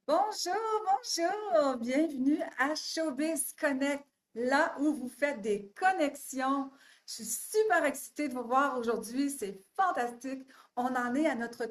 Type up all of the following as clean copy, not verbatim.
Bonjour, bonjour, bienvenue à Showbiz Connect, là où vous faites des connexions. Je suis super excitée de vous voir aujourd'hui, c'est fantastique. On en est à notre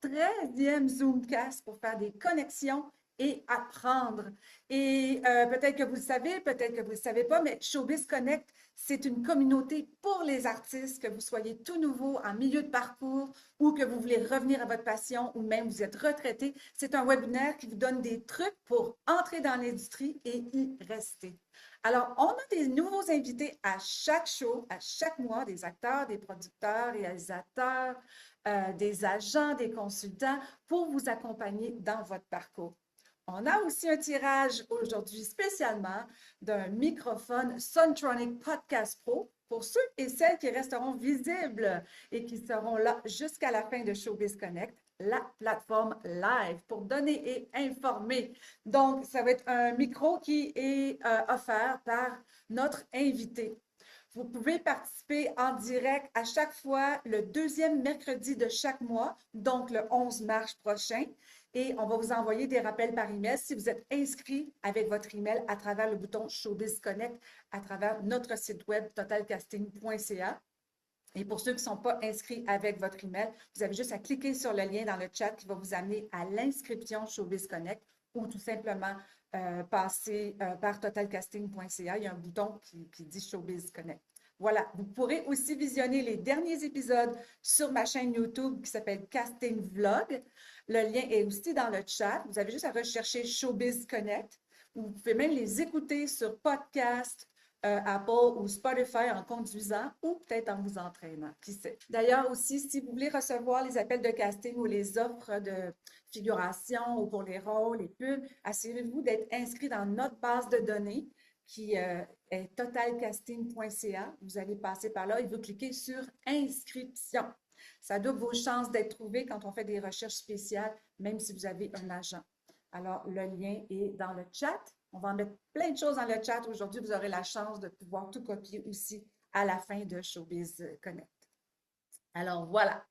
treizième Zoomcast pour faire des connexions et apprendre. Et peut-être que vous le savez, peut-être que vous ne le savez pas, mais Showbiz Connect, c'est une communauté pour les artistes, que vous soyez tout nouveau en milieu de parcours ou que vous voulez revenir à votre passion ou même vous êtes retraité. C'est un webinaire qui vous donne des trucs pour entrer dans l'industrie et y rester. Alors, on a des nouveaux invités à chaque show, à chaque mois, des acteurs, des producteurs, réalisateurs, des agents, des consultants pour vous accompagner dans votre parcours. On a aussi un tirage aujourd'hui spécialement d'un microphone Sontronic Podcast Pro pour ceux et celles qui resteront visibles et qui seront là jusqu'à la fin de Showbiz Connect, la plateforme live pour donner et informer. Donc, ça va être un micro qui est offert par notre invité. Vous pouvez participer en direct à chaque fois le deuxième mercredi de chaque mois, donc le 11 mars prochain. Et on va vous envoyer des rappels par email si vous êtes inscrit avec votre email à travers le bouton Showbiz Connect, à travers notre site web totalcasting.ca. Et pour ceux qui ne sont pas inscrits avec votre email, vous avez juste à cliquer sur le lien dans le chat qui va vous amener à l'inscription Showbiz Connect ou tout simplement passer par totalcasting.ca. Il y a un bouton qui dit Showbiz Connect. Voilà, vous pourrez aussi visionner les derniers épisodes sur ma chaîne YouTube qui s'appelle Casting Vlog. Le lien est aussi dans le chat. Vous avez juste à rechercher Showbiz Connect. Vous pouvez même les écouter sur podcast, Apple ou Spotify en conduisant ou peut-être en vous entraînant, qui sait. D'ailleurs aussi, si vous voulez recevoir les appels de casting ou les offres de figuration ou pour les rôles, les pubs, assurez-vous d'être inscrit dans notre base de données qui est totalcasting.ca. Vous allez passer par là et vous cliquez sur inscription. Ça double vos chances d'être trouvé quand on fait des recherches spéciales, même si vous avez un agent. Alors, le lien est dans le chat. On va en mettre plein de choses dans le chat aujourd'hui. Vous aurez la chance de pouvoir tout copier aussi à la fin de Showbiz Connect. Alors, voilà.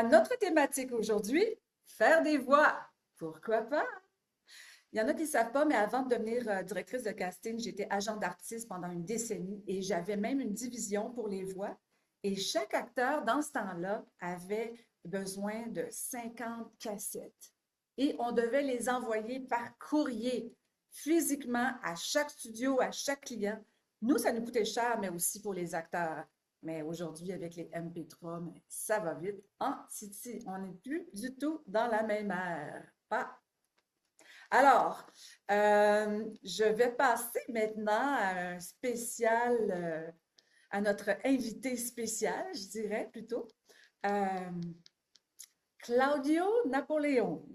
Notre thématique aujourd'hui, faire des voix. Pourquoi pas? Il y en a qui ne savent pas, mais avant de devenir directrice de casting, j'étais agent d'artiste pendant une décennie et j'avais même une division pour les voix. Et chaque acteur, dans ce temps-là, avait besoin de 50 cassettes. Et on devait les envoyer par courrier, physiquement, à chaque studio, à chaque client. Nous, ça nous coûtait cher, mais aussi pour les acteurs. Mais aujourd'hui, avec les MP3, ça va vite. En City, on n'est plus du tout dans la même ère. Ah. Alors, je vais passer maintenant à un spécial, à notre invité spécial, je dirais plutôt, euh, Claudio Napoleon.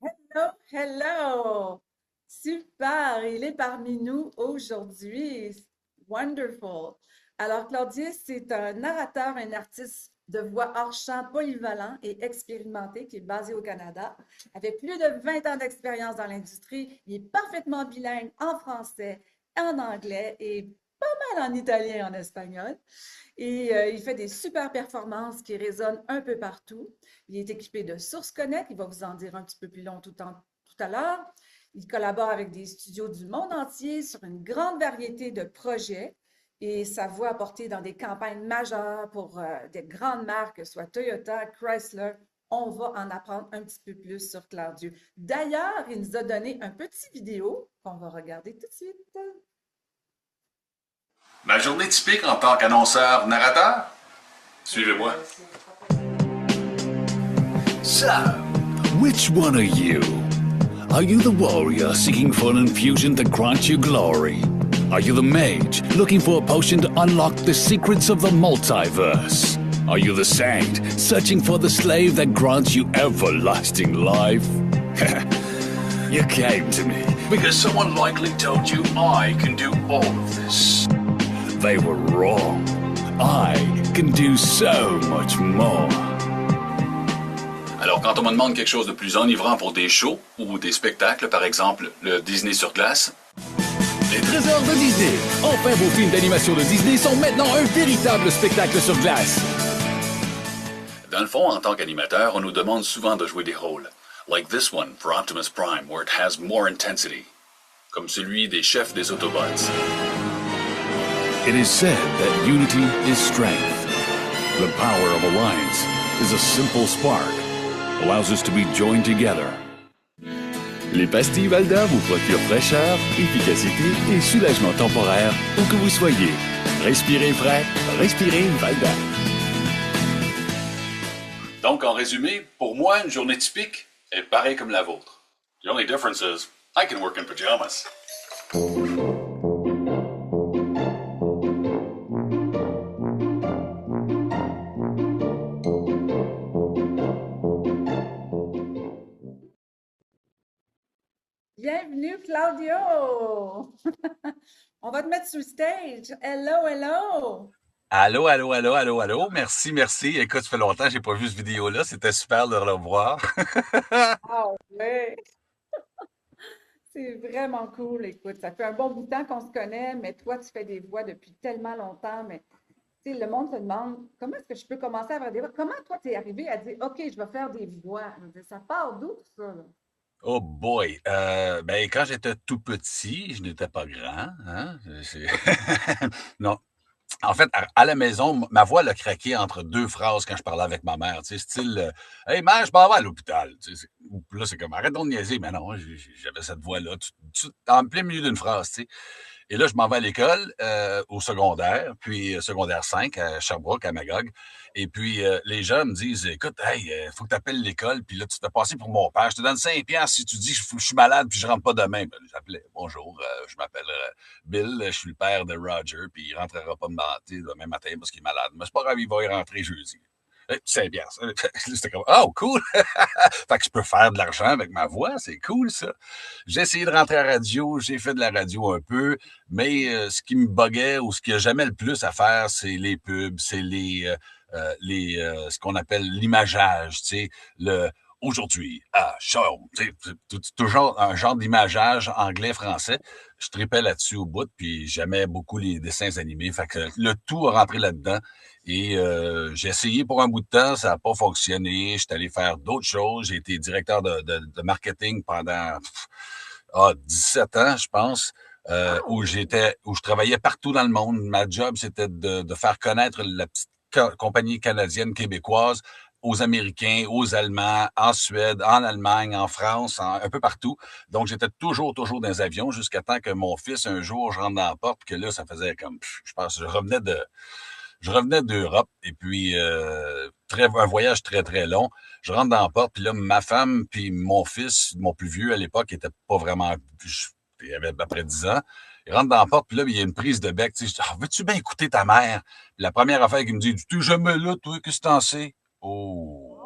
Hello, hello! Super, il est parmi nous aujourd'hui. Wonderful. Alors, Claudio, c'est un narrateur, un artiste de voix hors champ polyvalent et expérimenté qui est basé au Canada, avec plus de 20 ans d'expérience dans l'industrie. Il est parfaitement bilingue en français, en anglais et pas mal en italien et en espagnol. Et il fait des super performances qui résonnent un peu partout. Il est équipé de Source Connect, il va vous en dire un petit peu plus long tout à l'heure. Il collabore avec des studios du monde entier sur une grande variété de projets et sa voix apportée dans des campagnes majeures pour des grandes marques, soit Toyota, Chrysler. On va en apprendre un petit peu plus sur Claudio. D'ailleurs, il nous a donné un petit vidéo qu'on va regarder tout de suite. Ma journée typique en tant qu'annonceur-narrateur? Suivez-moi. So, which one are you? Are you the warrior seeking for an infusion to grant you glory? Are you the mage looking for a potion to unlock the secrets of the multiverse? Are you the saint searching for the slave that grants you everlasting life? You came to me because someone likely told you I can do all of this. They were wrong. I can do so much more. Alors, quand on me demande quelque chose de plus enivrant pour des shows ou des spectacles, par exemple le Disney sur glace, Les trésors de Disney. Enfin, vos films d'animation de Disney sont maintenant un véritable spectacle sur glace. dans le fond, en tant qu'animateur, on nous demande souvent de jouer des rôles. like this one for Optimus Prime, where it has more intensity, comme celui des chefs des Autobots. It is said that unity is strength. The power of alliance is a simple spark, allows us to be joined together. Les pastilles Valda vous procurent fraîcheur, efficacité et soulagement temporaire où que vous soyez. Respirez frais, respirez Valda. Donc, en résumé, pour moi, une journée typique est pareille comme la vôtre. The only difference is, I can work in pajamas. Bienvenue, Claudio! On va te mettre sur stage. Hello, hello! Allô, allô, allô, allô, allô. Merci, merci. Écoute, ça fait longtemps que j'ai pas vu cette vidéo-là. C'était super de le revoir. Ah ouais! C'est vraiment cool. Écoute, ça fait un bon bout de temps qu'on se connaît, mais toi, tu fais des voix depuis tellement longtemps. Mais tu sais, le monde se demande comment est-ce que je peux commencer à faire des voix? Comment toi, tu es arrivé à dire OK, je vais faire des voix? Je veux dire, ça part d'où tout ça? Là? Oh boy. Ben, quand j'étais tout petit, je n'étais pas grand. Hein? Non. En fait, à la maison, ma voix elle a craqué entre deux phrases quand je parlais avec ma mère. Tu sais, style Hey, mère, je m'en vais à l'hôpital. Tu sais, là, c'est comme arrête donc de niaiser. Mais non, j'avais cette voix-là, en plein milieu d'une phrase. Tu sais. Et là, je m'en vais à l'école, au secondaire, puis secondaire 5 à Sherbrooke, à Magog. Et puis, les gens me disent, écoute, hey, faut que tu appelles l'école, puis là, tu te fais passer pour mon père. Je te donne 5 piastres si tu dis que je suis malade, puis je rentre pas demain. Ben, j'appelais, bonjour, je m'appelle Bill, je suis le père de Roger, puis il rentrera pas demain matin parce qu'il est malade. Mais c'est pas grave, il va y rentrer jeudi. 5 piastres. C'était comme, oh, cool! Fait que je peux faire de l'argent avec ma voix, c'est cool, ça. J'ai essayé de rentrer à la radio, j'ai fait de la radio un peu, mais ce qui me buguait ou ce qui a jamais le plus à faire, c'est les pubs, c'est ce qu'on appelle l'imageage, tu sais, aujourd'hui, show, toujours un genre d'imageage anglais-français. Je tripais là-dessus au bout, puis j'aimais beaucoup les dessins animés. Fait que le tout a rentré là-dedans. Et j'ai essayé pour un bout de temps, ça n'a pas fonctionné. J'étais allé faire d'autres choses. J'ai été directeur de marketing pendant 17 ans, je pense, où je travaillais partout dans le monde. Ma job, c'était de faire connaître la petite compagnie canadienne québécoise aux Américains, aux Allemands, en Suède, en Allemagne, en France, un peu partout. Donc, j'étais toujours dans les avions jusqu'à temps que mon fils, un jour, je rentre dans la porte, puis que là, ça faisait comme, je pense, je revenais d'Europe, et puis un voyage très, très long. Je rentre dans la porte, puis là, ma femme puis mon fils, mon plus vieux à l'époque, était pas vraiment... Il avait à peu près 10 ans. Il rentre dans la porte, puis là, il y a une prise de bec. Tu sais, je dis, veux-tu bien écouter ta mère? Puis la première affaire qu'il me dit, tu jamais là, toi, qu'est-ce que t'en sais? Oh,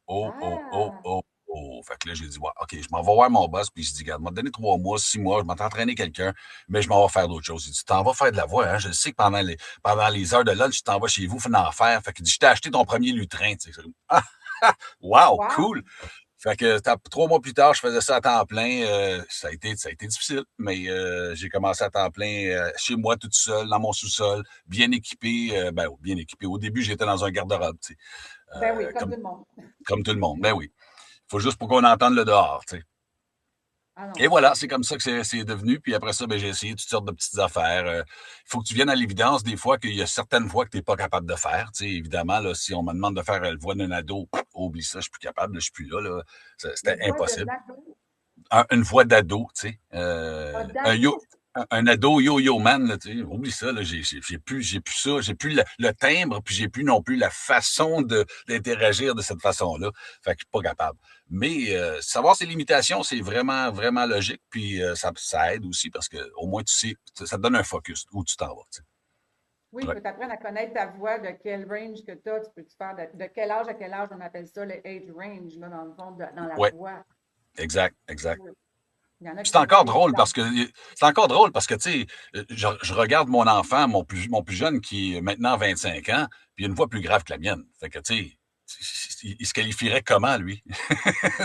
oh, oh, oh, Ah! oh, oh. Fait que là, j'ai dit, ouais, OK, je m'en vais voir mon boss, puis je dis, regarde, m'a donné 3 mois, 6 mois, je m'en entraîner quelqu'un, mais je m'en vais faire d'autres choses. Il dit, tu t'en vas faire de la voix, hein? Je sais que pendant les heures de lunch, tu t'en vas chez vous, fais en faire. Fait qu'il dit, je t'ai acheté ton premier lutrin, tu sais. Ah, wow, Wow! cool! Fait que 3 mois plus tard, je faisais ça à temps plein. Ça a été difficile, mais j'ai commencé à temps plein chez moi, toute seule, dans mon sous-sol, bien équipé. Bien équipé. Au début, j'étais dans un garde-robe, tu sais, Ben oui, comme comme, tout le monde. comme tout le monde. Ben oui. Il faut juste pour qu'on entende le dehors, tu sais. Ah non, Et voilà, c'est comme ça que c'est devenu. Puis après ça, j'ai essayé toutes sortes de petites affaires. Il faut que tu viennes à l'évidence des fois qu'il y a certaines voix que tu n'es pas capable de faire. Tu sais, évidemment, là, si on me demande de faire la voix d'un ado, oublie ça, je suis plus capable, là, je suis plus là. Là. C'était une voix de impossible. l'ado. Une voix d'ado, tu sais. Ah, Un ado yo-yo man, là, tu sais. Oublie ça, là, j'ai plus ça, j'ai plus le timbre, puis j'ai plus non plus la façon d'interagir de cette façon-là. Fait que je suis pas capable. Mais savoir ses limitations, c'est vraiment, vraiment logique, puis ça aide aussi parce que au moins tu sais, ça te donne un focus où tu t'en vas, tu sais. Oui, il Ouais, faut t'apprendre à connaître ta voix, de quel range que tu as. Tu peux te faire de quel âge à quel âge, on appelle ça le age range, là, dans le fond, dans la ouais, voix. exact, exact. Oui. Il y en a Puis qui vont aller c'est encore drôle parce que tu sais, je regarde mon enfant, mon plus jeune qui est maintenant 25 ans, puis il a une voix plus grave que la mienne. Fait que tu sais, il se qualifierait comment lui?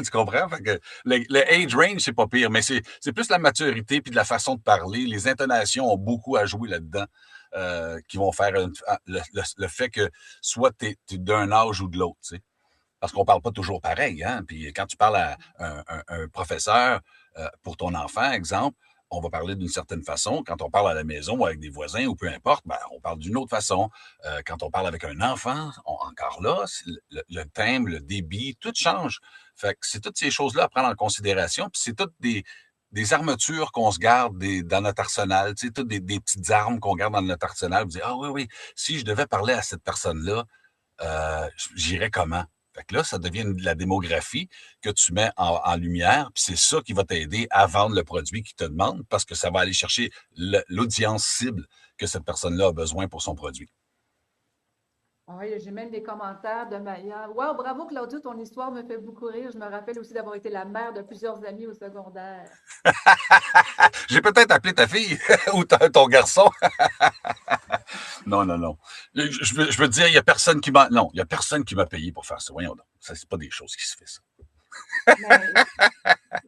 Tu comprends? Fait que le age range, c'est pas pire, mais c'est plus la maturité puis de la façon de parler. Les intonations ont beaucoup à jouer là-dedans, qui vont faire le fait que soit t'es d'un âge ou de l'autre, tu sais. parce qu'on parle pas toujours pareil, hein. Puis quand tu parles à un professeur pour ton enfant, exemple, on va parler d'une certaine façon. Quand on parle à la maison ou avec des voisins ou peu importe, ben, on parle d'une autre façon. Quand on parle avec un enfant, encore là, le thème, le débit, tout change. Fait que c'est toutes ces choses-là à prendre en considération. Puis c'est toutes des armatures qu'on se garde dans notre arsenal, tu sais, toutes des petites armes qu'on garde dans notre arsenal. Vous dites, ah oui, oui, si je devais parler à cette personne-là, j'irais comment? Fait que là, ça devient de la démographie que tu mets en lumière, puis c'est ça qui va t'aider à vendre le produit qu'il te demande parce que ça va aller chercher l'audience cible que cette personne-là a besoin pour son produit. Ah oui, j'ai même des commentaires de Maya. Wow, bravo Claudio, ton histoire me fait beaucoup rire. Je me rappelle aussi d'avoir été la mère de plusieurs amis au secondaire. J'ai peut-être appelé ta fille ou ton garçon. Non, non, non. Je veux te dire, il y a personne qui m'a. Non, il y a personne qui m'a payé pour faire ça. Voyons donc. Ça, c'est pas des choses qui se font, ça. Mais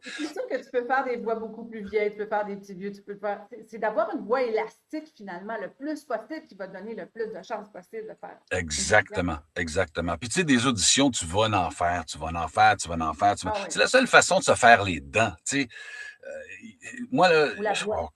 c'est sûr que tu peux faire des voix beaucoup plus vieilles, tu peux faire des petits vieux, tu peux faire. C'est d'avoir une voix élastique finalement, le plus possible, qui va te donner le plus de chances possible de faire. Exactement, exactement. Puis tu sais, des auditions, tu vas en faire, tu vas en faire, tu vas en faire. Ah oui. C'est la seule façon de se faire les dents. Tu sais, moi, là, Ou la voix.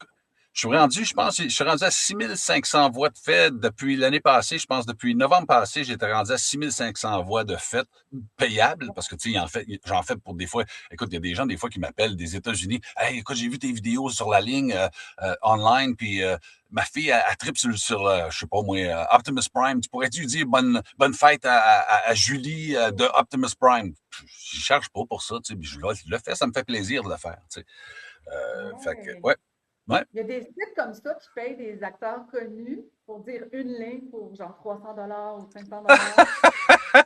je suis rendu à 6500 voix de fait depuis l'année passée. Je pense depuis novembre passé, j'étais rendu à 6500 voix de fait payables parce que, tu sais, j'en fais pour des fois. Écoute, il y a des gens, des fois, qui m'appellent des États-Unis. Hey, écoute, j'ai vu tes vidéos sur la ligne online, puis ma fille, elle tripe sur je sais pas moi, Optimus Prime. Tu pourrais-tu lui dire bonne fête à Julie de Optimus Prime? Je cherche pas pour ça, tu sais, je le fais, ça me fait plaisir de le faire, tu sais. Fait que, Ouais. ouais. Ouais. Il y a des sites comme ça qui payent des acteurs connus pour dire une ligne pour genre 300 $ ou 500 $.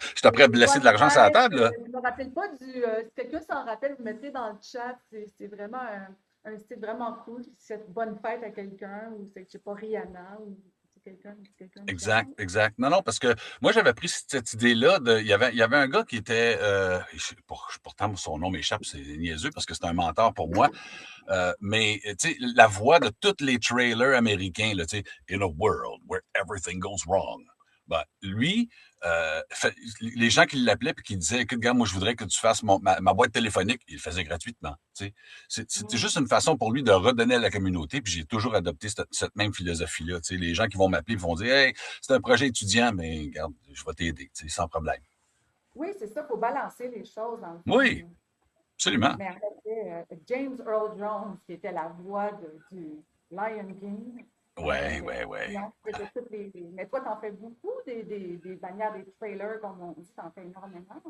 Je suis prêt à laisser de l'argent sur la table, là. Je ne me rappelle pas si quelqu'un s'en rappelle, vous mettez dans le chat. C'est vraiment un site vraiment cool. C'est bonne fête à quelqu'un ou c'est, je sais pas, Rihanna ou c'est quelqu'un de Exact, genre. exact. Non, non, parce que moi, j'avais pris cette idée-là il y avait un gars qui était, pourtant, son nom m'échappe, c'est niaiseux parce que c'est un mentor pour moi. Mais, tu sais, la voix de tous les trailers américains, là, tu sais, In a world where everything goes wrong. Ben, lui, les gens qui l'appelaient et qui disaient, écoute, gars, moi, je voudrais que tu fasses ma boîte téléphonique, il le faisait gratuitement. Tu sais. C'était juste une façon pour lui de redonner à la communauté, puis j'ai toujours adopté cette même philosophie-là. Tu sais, les gens qui vont m'appeler vont dire, hey, c'est un projet étudiant, mais regarde, je vais t'aider, tu sais, sans problème. Oui, c'est ça, il faut balancer les choses dans le Oui, fond. absolument. Mais en fait, James Earl Jones, qui était la voix du Lion King. Ouais, ouais, ouais. Non, faisait toutes mais toi, t'en fais beaucoup des bannières, des trailers, comme on dit, t'en fais énormément.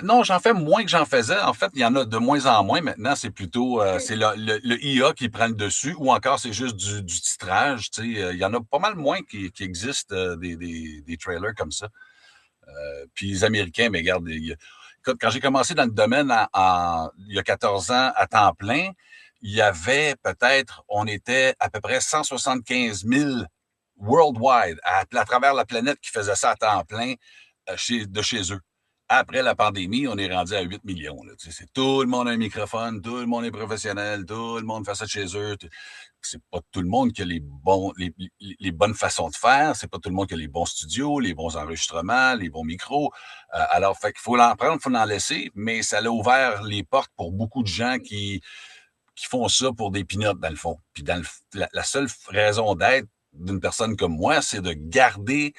Non, j'en fais moins que j'en faisais. En fait, il y en a de moins en moins maintenant. C'est plutôt c'est le IA qui prend le dessus, ou encore c'est juste du titrage. Tu sais, il y en a pas mal moins qui existent des trailers comme ça. Puis les Américains, mais regarde, écoute, quand j'ai commencé dans le domaine il y a 14 ans à temps plein, il y avait on était à peu près 175 000 worldwide, à travers la planète, qui faisaient ça à temps plein de chez eux. Après la pandémie, on est rendu à 8 millions. Là. Tu sais, tout le monde a un microphone, tout le monde est professionnel, tout le monde fait ça de chez eux. C'est pas tout le monde qui a les bonnes façons de faire, c'est pas tout le monde qui a les bons studios, les bons enregistrements, les bons micros. Alors, fait qu'il faut l'en prendre, il faut l'en laisser, mais ça a ouvert les portes pour beaucoup de gens qui font ça pour des pinottes, dans le fond. Puis la seule raison d'être d'une personne comme moi, c'est de garder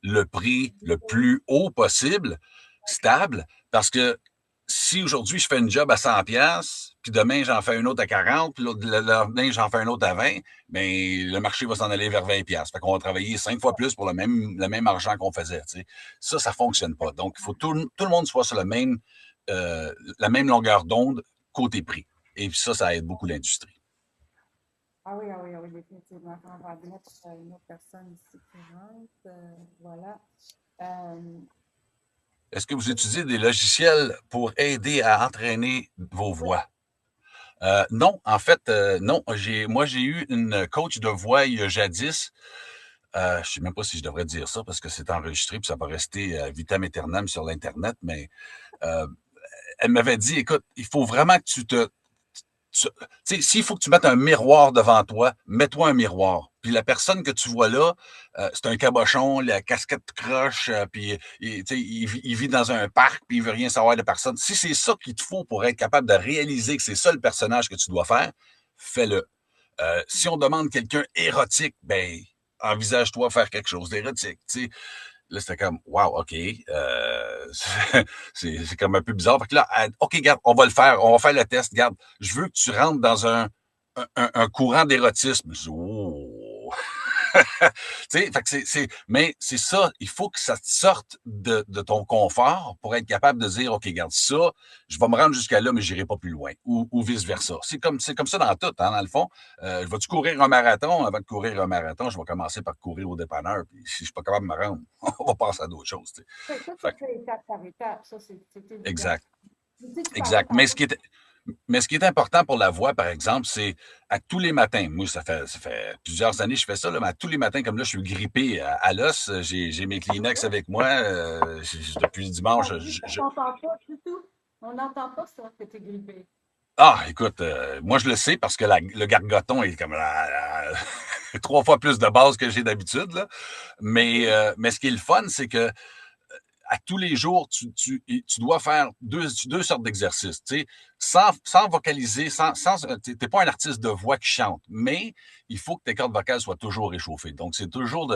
le prix le plus haut possible, stable, parce que si aujourd'hui je fais une job à 100$, puis demain j'en fais une autre à 40$, puis demain j'en fais un autre à 20$, mais le marché va s'en aller vers 20$. Fait qu'on va travailler 5 fois plus pour le même argent qu'on faisait. Tu sais. Ça fonctionne pas. Donc, il faut tout le monde soit sur la même longueur d'onde côté prix. Et puis ça aide beaucoup l'industrie. Ah oui, définitivement. On va mettre une autre personne ici qui rentre. Voilà. Est-ce que vous utilisez des logiciels pour aider à entraîner vos voix? Non, en fait, non. Moi, j'ai eu une coach de voix il y a jadis. Je ne sais même pas si je devrais dire ça parce que c'est enregistré puis ça va rester vitam aeternam sur l'Internet, mais elle m'avait dit, écoute, il faut vraiment que tu sais, s'il faut que tu mettes un miroir devant toi, mets-toi un miroir. Puis la personne que tu vois là, c'est un cabochon, la casquette croche, puis il vit dans un parc, puis il veut rien savoir de personne. Si c'est ça qu'il te faut pour être capable de réaliser que c'est ça le personnage que tu dois faire, fais-le. Si on demande quelqu'un érotique, ben envisage-toi faire quelque chose d'érotique. Tu sais. Là, c'était comme, wow, OK. C'est comme un peu bizarre. Fait que là, OK, regarde, on va le faire. On va faire le test. Regarde, je veux que tu rentres dans un courant d'érotisme. Je dis, oh! Tu sais, fait que mais c'est ça, il faut que ça te sorte de ton confort pour être capable de dire, OK, regarde ça, je vais me rendre jusqu'à là, mais j'irai pas plus loin, ou vice-versa. C'est comme ça dans tout, hein, dans le fond. Vas-tu courir un marathon? Avant de courir un marathon, je vais commencer par courir au dépanneur, puis si je suis pas capable de me rendre, on va passer à d'autres choses, tu sais. Ça se Fait que, fait étape par étape, ça, c'est évident. exact, Tu sais, tu parlais exact. tantôt. Mais ce qui est important pour la voix, par exemple, c'est à tous les matins. Moi, ça fait plusieurs années que je fais ça, là, mais à tous les matins, comme là, je suis grippé à l'os. J'ai mes Kleenex avec moi. Depuis dimanche, On n'entend pas du tout. On n'entend pas ça, que tu es grippé. Ah, écoute, moi, je le sais parce que le gargoton est comme 3 fois plus de base que j'ai d'habitude, là. Mais ce qui est le fun, c'est que à tous les jours, tu dois faire deux sortes d'exercices, tu sais, sans vocaliser, t'es pas un artiste de voix qui chante, mais il faut que tes cordes vocales soient toujours réchauffées. Donc, c'est toujours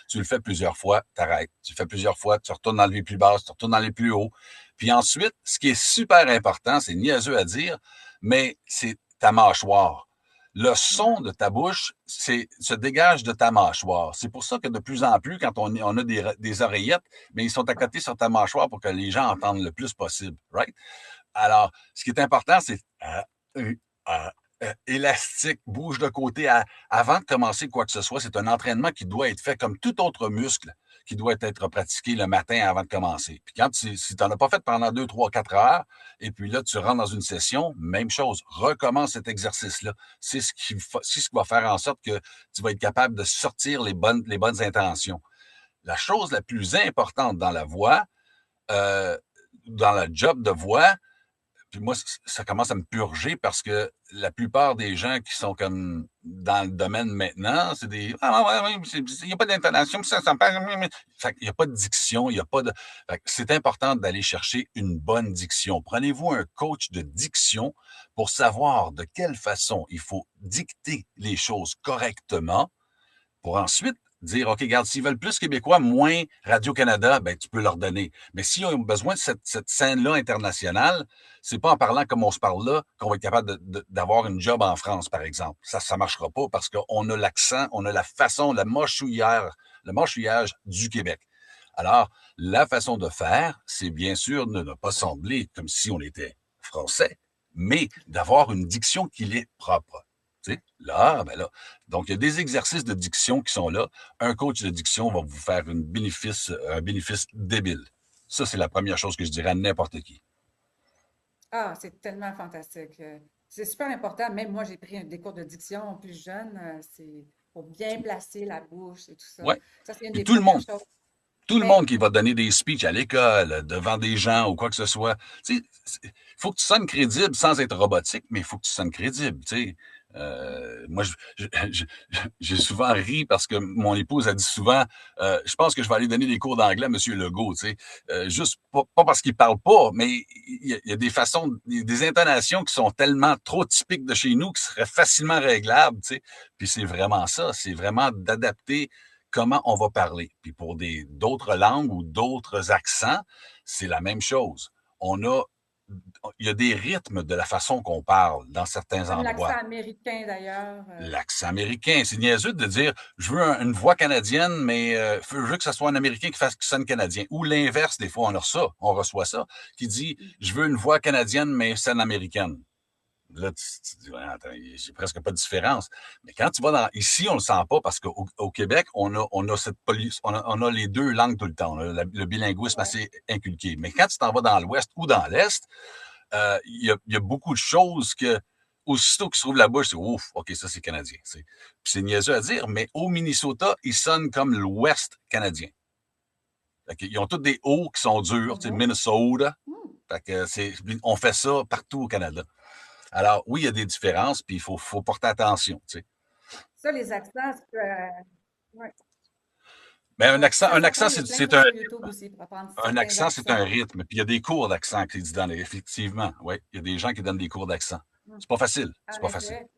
tu le fais plusieurs fois, t'arrêtes. Tu le fais plusieurs fois, tu retournes dans les plus basses, tu retournes dans les plus hauts. Puis ensuite, ce qui est super important, c'est niaiseux à dire, mais c'est ta mâchoire. Le son de ta bouche se dégage de ta mâchoire. C'est pour ça que de plus en plus, quand on a des oreillettes, mais ils sont à côté sur ta mâchoire pour que les gens entendent le plus possible, right? Alors, ce qui est important, c'est élastique, bouge de côté avant de commencer quoi que ce soit. C'est un entraînement qui doit être fait comme tout autre muscle qui doit être pratiqué le matin avant de commencer. Puis si tu n'en as pas fait pendant 2, 3, 4 heures, et puis là, tu rentres dans une session, même chose, recommence cet exercice-là. C'est ce qui va faire en sorte que tu vas être capable de sortir les bonnes intentions. La chose la plus importante dans la voix, dans le job de voix, puis moi, ça commence à me purger parce que la plupart des gens qui sont comme dans le domaine maintenant, c'est des il n'y a pas d'intonation, ça parle. Fait qu'il n'y a pas de diction, il n'y a pas de. C'est important d'aller chercher une bonne diction. Prenez-vous un coach de diction pour savoir de quelle façon il faut dicter les choses correctement pour ensuite dire, OK, regarde, s'ils veulent plus québécois, moins Radio-Canada, ben, tu peux leur donner. Mais s'ils ont besoin de cette scène-là internationale, c'est pas en parlant comme on se parle là qu'on va être capable d'avoir une job en France, par exemple. Ça marchera pas parce qu'on a l'accent, on a la façon, le mâchouillage du Québec. Alors, la façon de faire, c'est bien sûr de ne pas sembler comme si on était français, mais d'avoir une diction qui est propre. Tu sais, là, ben là. Donc, il y a des exercices de diction qui sont là. Un coach de diction va vous faire un bénéfice débile. Ça, c'est la première chose que je dirais à n'importe qui. Ah, c'est tellement fantastique. C'est super important. Même moi, j'ai pris des cours de diction plus jeune. C'est pour bien placer la bouche et tout ça. Ouais. Ça, c'est une Puis des tout le premières monde, choses. tout le Mais monde qui va donner des speeches à l'école, devant des gens ou quoi que ce soit, tu sais, il faut que tu sonnes crédible sans être robotique, mais il faut que tu sonnes crédible, tu sais. Moi, j'ai souvent ri parce que mon épouse a dit souvent, je pense que je vais aller donner des cours d'anglais à Monsieur Legault, tu sais, juste pas parce qu'il parle pas, mais il y a des façons, des intonations qui sont tellement trop typiques de chez nous qui seraient facilement réglables, tu sais. Puis c'est vraiment ça, c'est vraiment d'adapter comment on va parler. Puis pour d'autres langues ou d'autres accents, c'est la même chose. Il y a des rythmes de la façon qu'on parle dans certains comme l'accent endroits. américain d'ailleurs. L'accent américain, c'est niaiseux de dire je veux une voix canadienne, mais je veux que ce soit un Américain qui sonne canadien. Ou l'inverse, des fois on reçoit ça, qui dit je veux une voix canadienne, mais sonne américaine. Là, tu dis, ouais, attends, j'ai presque pas de différence. Mais quand tu vas ici, on le sent pas parce qu'au Québec, on a cette police, on a les deux langues tout le temps. On a le bilinguisme Ouais. assez inculqué. Mais quand tu t'en vas dans l'Ouest ou dans l'Est, il y a beaucoup de choses que, aussitôt qu'ils s'ouvrent la bouche, c'est ouf, OK, ça c'est canadien. Puis c'est niaiseux à dire, mais au Minnesota, ils sonnent comme l'Ouest canadien. Ils ont tous des O qui sont durs, tu sais, Ouais. Minnesota. Hmm. On fait ça partout au Canada. Alors, oui, il y a des différences, puis il faut porter attention, tu sais. Ça, les accents, ouais. Mais Ça un accent, s'apprend, il y a plein de trucs sur YouTube aussi pour apprendre un certains accent, c'est un accents. rythme. Puis il y a des cours d'accent qui se donnent, effectivement. Oui, il y a des gens qui donnent des cours d'accent. C'est pas facile. C'est En pas facile. effet,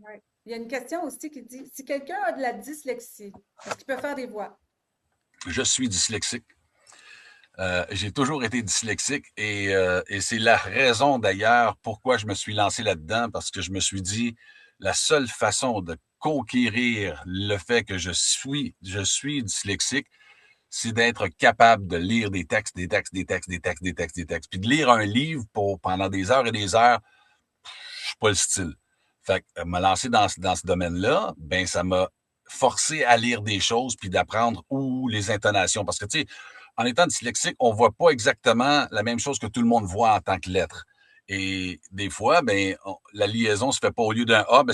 ouais. Il y a une question aussi qui dit, si quelqu'un a de la dyslexie, est-ce qu'il peut faire des voix? Je suis dyslexique. J'ai toujours été dyslexique et c'est la raison d'ailleurs pourquoi je me suis lancé là-dedans, parce que je me suis dit, la seule façon de conquérir le fait que je suis dyslexique, c'est d'être capable de lire des textes, des textes, des textes, des textes, des textes, des textes. Puis de lire un livre pendant des heures et des heures, je suis pas le style. Fait que me lancer dans ce domaine-là, ben ça m'a forcé à lire des choses puis d'apprendre où les intonations. Parce que, tu sais, en étant dyslexique, on voit pas exactement la même chose que tout le monde voit en tant que lettre. Et des fois, ben, la liaison se fait pas au lieu d'un A, ben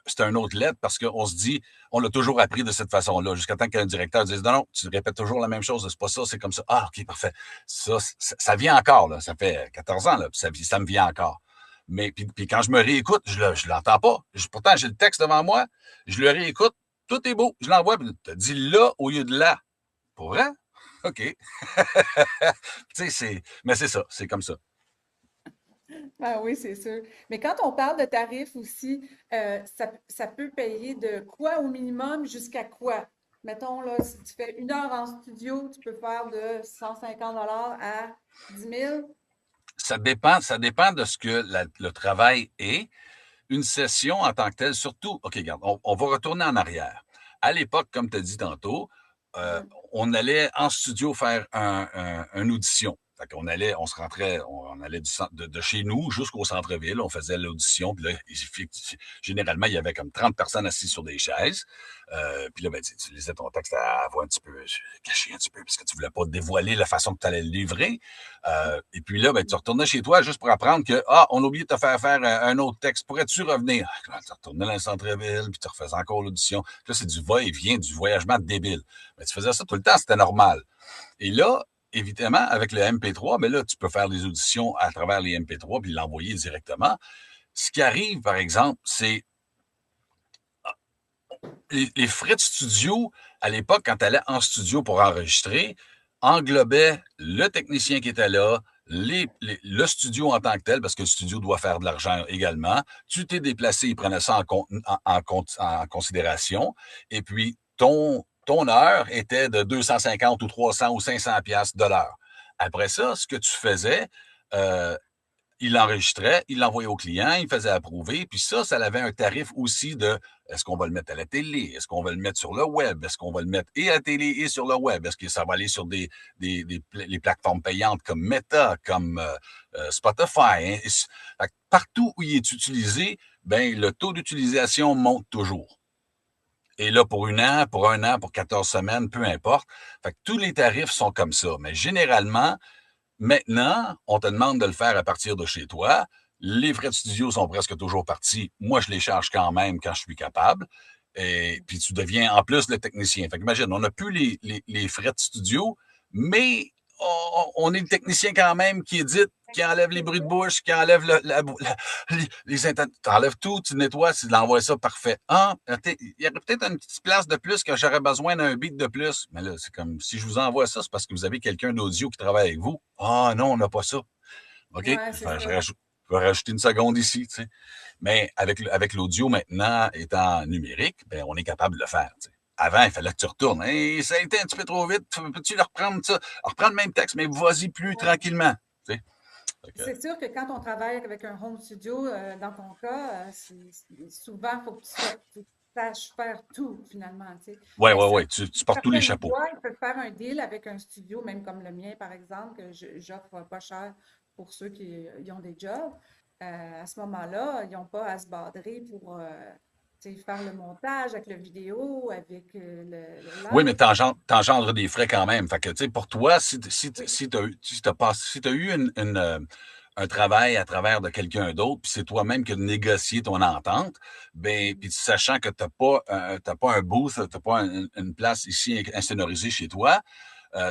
c'est un autre lettre parce qu'on se dit, on l'a toujours appris de cette façon-là, jusqu'à temps qu'un directeur dise, non, non, tu répètes toujours la même chose, c'est pas ça, c'est comme ça. Ah, OK, parfait. Ça vient encore, là. Ça fait 14 ans, là, puis ça me vient encore. Mais puis quand je me réécoute, je l'entends pas. Pourtant, j'ai le texte devant moi, je le réécoute, tout est beau, je l'envoie, puis tu dis là au lieu de là. Pour vrai? OK. Tu sais, mais c'est ça, c'est comme ça. Ah oui, c'est sûr. Mais quand on parle de tarifs aussi, ça peut payer de quoi au minimum jusqu'à quoi? Mettons, là, si tu fais 1 heure en studio, tu peux faire de 150 à 10 000. Ça dépend de ce que le travail est. Une session en tant que telle, surtout, OK, regarde, on va retourner en arrière. À l'époque, comme tu as dit tantôt, euh, Mhm. on allait en studio faire une audition. Fait qu'on allait, on se rentrait, on allait de chez nous jusqu'au centre-ville, on faisait l'audition, puis là, généralement, il y avait comme 30 personnes assises sur des chaises. Puis là, ben, tu lisais ton texte à voix un petit peu caché un petit peu, parce que tu voulais pas dévoiler la façon que tu allais le livrer. Et puis là, ben, tu retournais chez toi juste pour apprendre que, on a oublié de te faire un autre texte. Pourrais-tu revenir? Tu retournais dans le centre-ville, puis tu refaisais encore l'audition. Là, c'est du va-et-vient, du voyagement débile. Mais tu faisais ça tout le temps, c'était normal. Et là, évidemment, avec le MP3, mais là, tu peux faire des auditions à travers les MP3 puis l'envoyer directement. Ce qui arrive, par exemple, c'est les frais de studio, à l'époque, quand tu allais en studio pour enregistrer, englobaient le technicien qui était là, le studio en tant que tel, parce que le studio doit faire de l'argent également. Tu t'es déplacé, ils prenaient ça en considération. Et puis, ton heure était de 250 ou 300 ou 500 piastres de l'heure. Après ça, ce que tu faisais, euh, il l'enregistrait, il l'envoyait au client, il faisait approuver, puis ça avait un tarif aussi de est-ce qu'on va le mettre à la télé, est-ce qu'on va le mettre sur le web, est-ce qu'on va le mettre et à la télé et sur le web, est-ce que ça va aller sur les plateformes payantes comme Meta, comme Spotify. Hein? Fait que partout où il est utilisé, ben le taux d'utilisation monte toujours. Et là, pour un an, pour 14 semaines, peu importe. Fait que tous les tarifs sont comme ça. Mais généralement, maintenant, on te demande de le faire à partir de chez toi. Les frais de studio sont presque toujours partis. Moi, je les charge quand même quand je suis capable. Et puis, tu deviens en plus le technicien. Fait qu'imagine, on n'a plus les frais de studio, mais on est le technicien quand même qui édite, qui enlève les bruits de bouche, qui enlève t'enlèves tout, tu nettoies, tu l'envoies ça parfait. Il y aurait peut-être une petite place de plus que j'aurais besoin d'un beat de plus. Mais là, c'est comme, si je vous envoie ça, c'est parce que vous avez quelqu'un d'audio qui travaille avec vous. Ah non, on n'a pas ça. OK? Ouais, c'est ça. Je vais rajouter une seconde ici, tu sais. Mais avec l'audio maintenant étant numérique, ben, on est capable de le faire, tu sais. Avant, il fallait que tu retournes. Hey, ça a été un petit peu trop vite. Peux-tu le reprendre ça? Reprendre le même texte, mais vas-y plus Ouais. tranquillement. Tu sais. C'est sûr que quand on travaille avec un home studio, dans ton cas, souvent, il faut que tu saches faire tout, finalement, tu sais. Ouais, Mais ouais, ouais. Tu portes tous les certaines chapeaux. fois, ils peuvent faire un deal avec un studio, même comme le mien, par exemple, que j'offre pas cher pour ceux qui ils ont des jobs. À ce moment-là, ils n'ont pas à se badrer pour tu sais, faire le montage avec la vidéo, avec le Oui, mais live. t'engendres des frais quand même. Fait que, tu sais, pour toi, Oui, si t'as eu un travail à travers de quelqu'un d'autre, puis c'est toi-même qui as négocié ton entente, ben, puis sachant que t'as pas un booth, t'as pas une place ici insonorisée chez toi,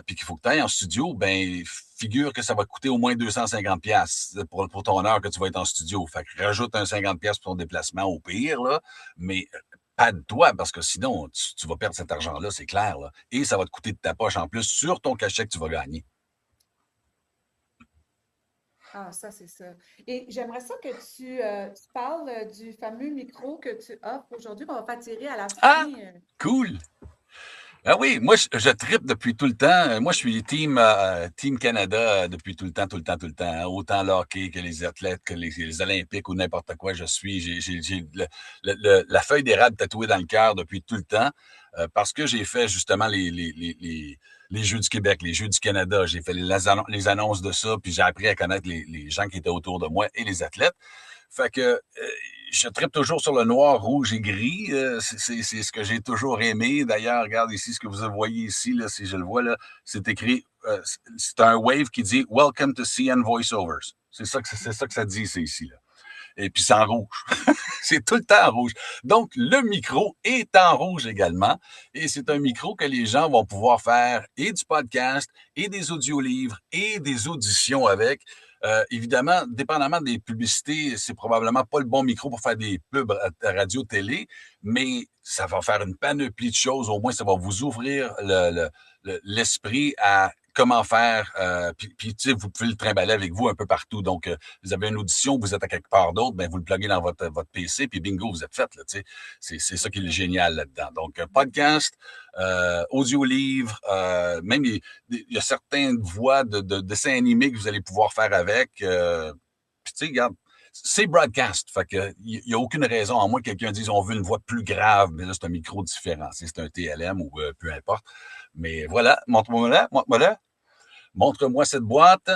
puis qu'il faut que tu ailles en studio, ben figure que ça va te coûter au moins 250$ pour ton heure que tu vas être en studio. Fait que rajoute un 50$ pour ton déplacement au pire, là, mais pas de toi, parce que sinon, tu vas perdre cet argent-là, c'est clair. Là. Et ça va te coûter de ta poche en plus sur ton cachet que tu vas gagner. Ah, ça, c'est ça. Et j'aimerais ça que tu parles du fameux micro que tu offres aujourd'hui, qu'on va faire tirer à la Ah, fin. cool! Ah oui, moi, je trippe depuis tout le temps. Moi, je suis Team Canada depuis tout le temps, tout le temps, tout le temps. Hein. Autant le hockey que les athlètes, que les Olympiques ou n'importe quoi, je suis. J'ai la feuille d'érable tatouée dans le cœur depuis tout le temps parce que j'ai fait justement les Jeux du Québec, les Jeux du Canada. J'ai fait les annonces de ça, puis j'ai appris à connaître les gens qui étaient autour de moi et les athlètes. Fait que je tripe toujours sur le noir, rouge et gris. C'est ce que j'ai toujours aimé. D'ailleurs, regarde ici ce que vous voyez ici, là, si je le vois, là, c'est écrit, c'est un wave qui dit Welcome to CN Voiceovers. C'est ça que ça dit, c'est ici. Là. Et puis c'est en rouge. C'est tout le temps en rouge. Donc, le micro est en rouge également. Et c'est un micro que les gens vont pouvoir faire et du podcast, et des audiolivres, et des auditions avec. Évidemment, dépendamment des publicités, c'est probablement pas le bon micro pour faire des pubs radio-télé, mais ça va faire une panoplie de choses. Au moins, ça va vous ouvrir l'esprit à comment faire. Puis tu sais, vous pouvez le trimballer avec vous un peu partout. Donc, vous avez une audition, vous êtes à quelque part d'autre, ben vous le pluguez dans votre PC, puis bingo, vous êtes fait. Là, tu sais. C'est ça qui est génial là-dedans. Donc, podcast, audio-livre, même il y a certaines voix de dessins animés que vous allez pouvoir faire avec. Puis tu sais, regarde, c'est broadcast. Fait que il y a aucune raison, à moins que quelqu'un dise on veut une voix plus grave, mais là, c'est un micro différent. C'est un TLM ou peu importe. Mais voilà, montre-moi là, montre-moi là. Montre-moi cette boîte.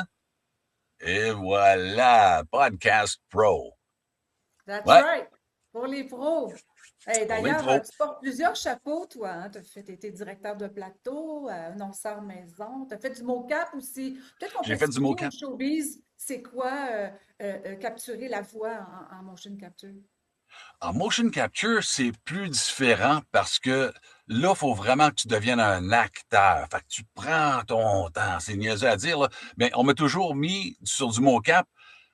Et voilà, Podcast Pro. That's Ouais, right. Pour les pros. Hey, pour les d'ailleurs, pros. tu portes plusieurs chapeaux, toi. Hein? Tu as fait, été directeur de plateau, annonceur maison. Tu as fait du mocap aussi. Peut-être qu'on peut J'ai fait du expliquer aux mocap. showbiz c'est quoi capturer la voix en motion capture. En motion capture, c'est plus différent parce que là, il faut vraiment que tu deviennes un acteur. Fait que tu prends ton temps. C'est niaiseux à dire, là. Mais on m'a toujours mis sur du mocap.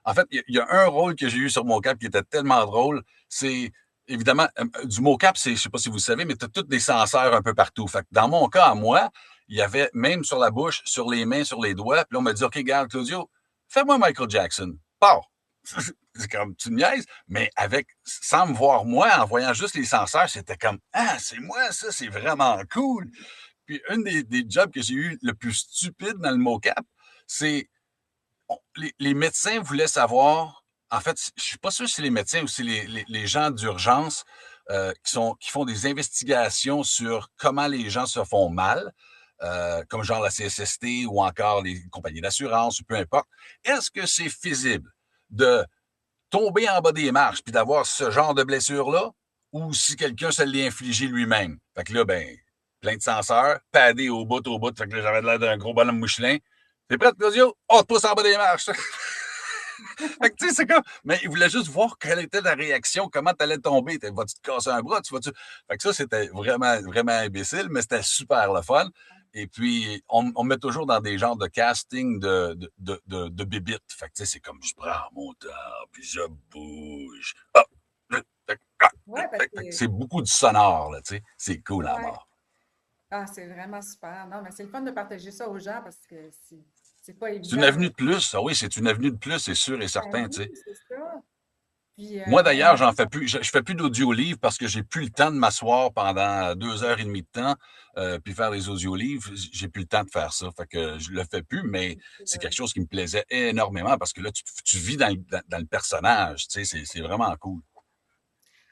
En fait, il y a un rôle que j'ai eu sur mocap qui était tellement drôle. C'est évidemment du mocap, c'est, je sais pas si vous le savez, mais tu as tous des senseurs un peu partout. Fait que dans mon cas, à moi, il y avait même sur la bouche, sur les mains, sur les doigts. Puis là, on m'a dit, OK, regarde, Claudio, fais-moi Michael Jackson. Pars. C'est comme, tu niaises, mais sans me voir moi, en voyant juste les senseurs, c'était comme, ah, c'est moi, ça, c'est vraiment cool. Puis, une des jobs que j'ai eu le plus stupide dans le mocap, c'est, les médecins voulaient savoir, en fait, je suis pas sûr si c'est les médecins ou si les gens d'urgence qui font des investigations sur comment les gens se font mal, comme genre la CSST ou encore les compagnies d'assurance ou peu importe. Est-ce que c'est feasible de tomber en bas des marches puis d'avoir ce genre de blessure-là, ou si quelqu'un se l'est infligé lui-même. Fait que là, ben, plein de senseurs, padé au bout. Fait que là, j'avais l'air d'un gros bonhomme Michelin. T'es prêt, Claudio? On te pousse en bas des marches. Fait que tu sais, c'est comme. Mais il voulait juste voir quelle était la réaction, comment t'allais tomber. Vas-tu te casser un bras? Fait que ça, c'était vraiment, vraiment imbécile, mais c'était super le fun. Et puis, on me met toujours dans des genres de casting de bébites. Fait que, tu sais, c'est comme, je prends mon temps, puis je bouge. Ah! Ouais, parce C'est beaucoup du sonore, là, tu sais. C'est cool à ouais. mort. Ah, c'est vraiment super. Non, mais c'est le fun de partager ça aux gens parce que c'est pas C'est une évident. avenue de plus. Ah oui, c'est une avenue de plus, c'est sûr et Ben certain, tu oui, sais. c'est ça. Puis, Moi, on d'ailleurs, entend. j'en fais plus. Je fais plus d'audio-livres parce que j'ai plus le temps de m'asseoir pendant 2 heures et demie de temps puis faire des audio-livres. J'ai plus le temps de faire ça. Fait que je le fais plus, mais c'est quelque chose qui me plaisait énormément parce que là, tu vis dans le personnage. Tu sais, c'est vraiment cool.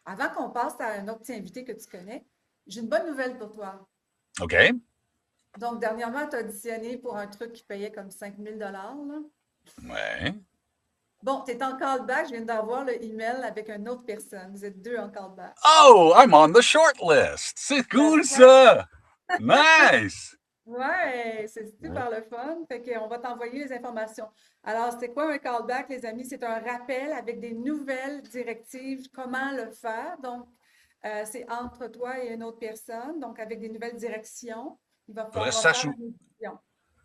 Avant qu'on passe à un autre petit invité que tu connais, j'ai une bonne nouvelle pour toi. OK? Donc, dernièrement, tu as auditionné pour un truc qui payait comme 5 000 là. Ouais. Bon, tu es en callback. Je viens d'avoir le email avec une autre personne. Vous êtes deux en callback. Oh, I'm on the short list. C'est cool, That's right. ça. Nice. Ouais, c'est super le fun. Fait qu'on va t'envoyer les informations. Alors, c'est quoi un callback, les amis? C'est un rappel avec des nouvelles directives, comment le faire. Donc, c'est entre toi et une autre personne, donc avec des nouvelles directions. Il va Faudrait falloir que ça faire sache où.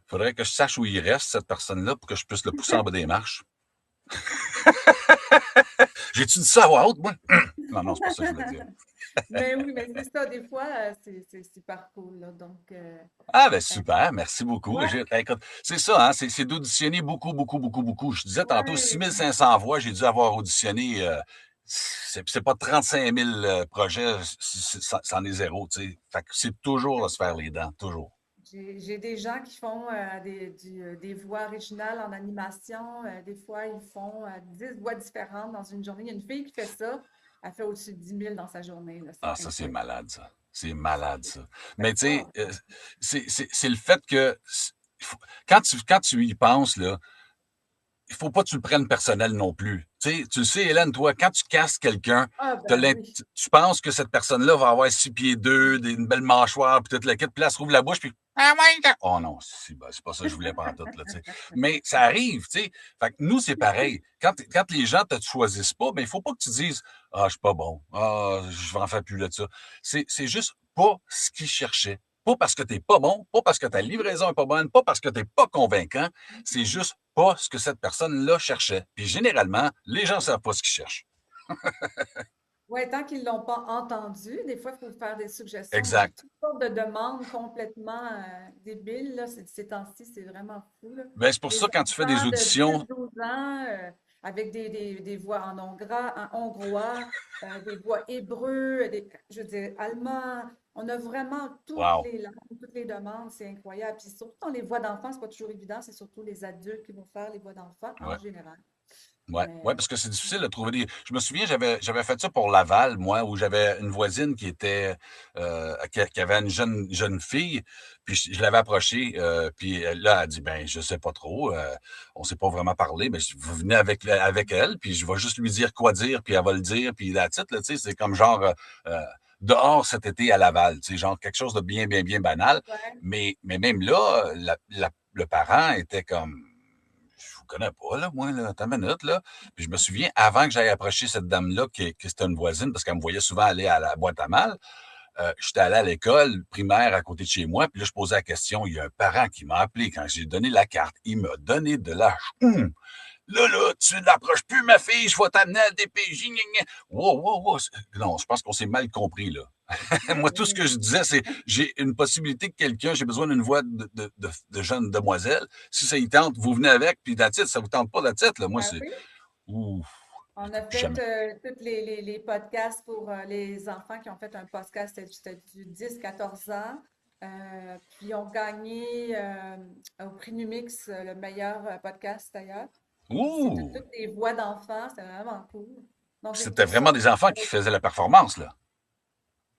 Faudrait que je sache où il reste, cette personne-là, pour que je puisse le pousser en bas des marches. J'ai-tu dit ça à voix haute, moi? Non, non, c'est pas ça que je voulais dire. Mais oui, mais c'est ça, des fois, c'est super cool, là. Donc, Ah, ben super, merci beaucoup, ouais, Brigitte. Écoute, c'est ça, hein, c'est d'auditionner beaucoup, beaucoup, beaucoup, beaucoup. Je disais tantôt, ouais. 6500 voix, j'ai dû avoir auditionné, c'est pas 35 000 projets, c'en est zéro, tu sais. Fait que c'est toujours de se faire les dents, toujours. J'ai des gens qui font des voix originales en animation. Des fois, ils font 10 voix différentes dans une journée. Il y a une fille qui fait ça. Elle fait au-dessus de 10 000 dans sa journée, là. C'est Ah, ça, c'est incroyable. malade, ça. C'est malade, ça. Mais tu sais, Ah, c'est le fait que quand tu y penses, là, il faut pas que tu le prennes personnel non plus. Tu le sais, Hélène, toi, quand tu casses quelqu'un, ben oui. tu penses que cette personne-là va avoir 6 pieds 2, une belle mâchoire, puis toute la quête, puis là, elle se rouvre la bouche, puis ah ouais, oh non, c'est pas ça que je voulais pas en tout, là, tu sais. Mais ça arrive, tu sais. Fait que nous, c'est pareil. Quand les gens te choisissent pas, ben, il faut pas que tu dises, ah, je suis pas bon, ah, je vais en faire plus de ça. C'est juste pas ce qu'ils cherchaient. Pas parce que t'es pas bon, pas parce que ta livraison est pas bonne, pas parce que t'es pas convaincant, c'est juste pas ce que cette personne-là cherchait. Puis généralement, les gens savent pas ce qu'ils cherchent. Oui, tant qu'ils ne l'ont pas entendu, des fois, il faut faire des suggestions. J'ai Exact. toutes sortes de demandes complètement débiles, là, ces temps-ci, c'est vraiment fou, là. Ben, c'est pour Des ça, quand tu fais des enfants de auditions, 10 12 ans avec des voix en hongrois, des voix hébreux, je veux dire, allemand. On a vraiment toutes wow. les langues, toutes les demandes, c'est incroyable. Puis surtout dans les voix d'enfants, c'est pas toujours évident, c'est surtout les adultes qui vont faire les voix d'enfants en Ouais. général. Ouais, Mais ouais, parce que c'est difficile de trouver des. Je me souviens, j'avais fait ça pour Laval, moi, où j'avais une voisine qui était qui avait une jeune fille, puis je l'avais approchée, puis là, elle a dit ben, je sais pas trop, on s'est pas vraiment parlé, mais vous venez avec elle, puis je vais juste lui dire quoi dire, puis elle va le dire, puis la titre, là, tu sais, c'est comme genre dehors cet été à Laval, tu sais, genre quelque chose de bien, bien, bien banal. ouais, Mais même là, le parent était comme je vous connais pas, là, moi, là, attends une minute, là. Puis je me souviens, avant que j'aille approcher cette dame-là, qui c'était une voisine, parce qu'elle me voyait souvent aller à la boîte à mal, j'étais allé à l'école primaire à côté de chez moi, puis là, je posais la question. Il y a un parent qui m'a appelé quand j'ai donné la carte. Il m'a donné de la Là, tu n'approches plus ma fille, je vais t'amener à la DPJ. Gna, gna. Wow, wow, wow. Non, je pense qu'on s'est mal compris, là. Moi, tout ce que je disais, c'est j'ai une possibilité que quelqu'un, j'ai besoin d'une voix de jeune demoiselle. Si ça y tente, vous venez avec, puis la titre, ça vous tente pas la titre, là. Moi, ben c'est. oui. Ouh, On a plus fait jamais. tous les podcasts pour les enfants qui ont fait un podcast, c'était du 10 14 ans. Puis ont gagné au prix Numix le meilleur podcast d'ailleurs. Puis c'était Ouh! toutes des voix d'enfants, c'était vraiment cool. Donc j'ai C'était trouvé ça vraiment des cool. enfants qui faisaient la performance, là.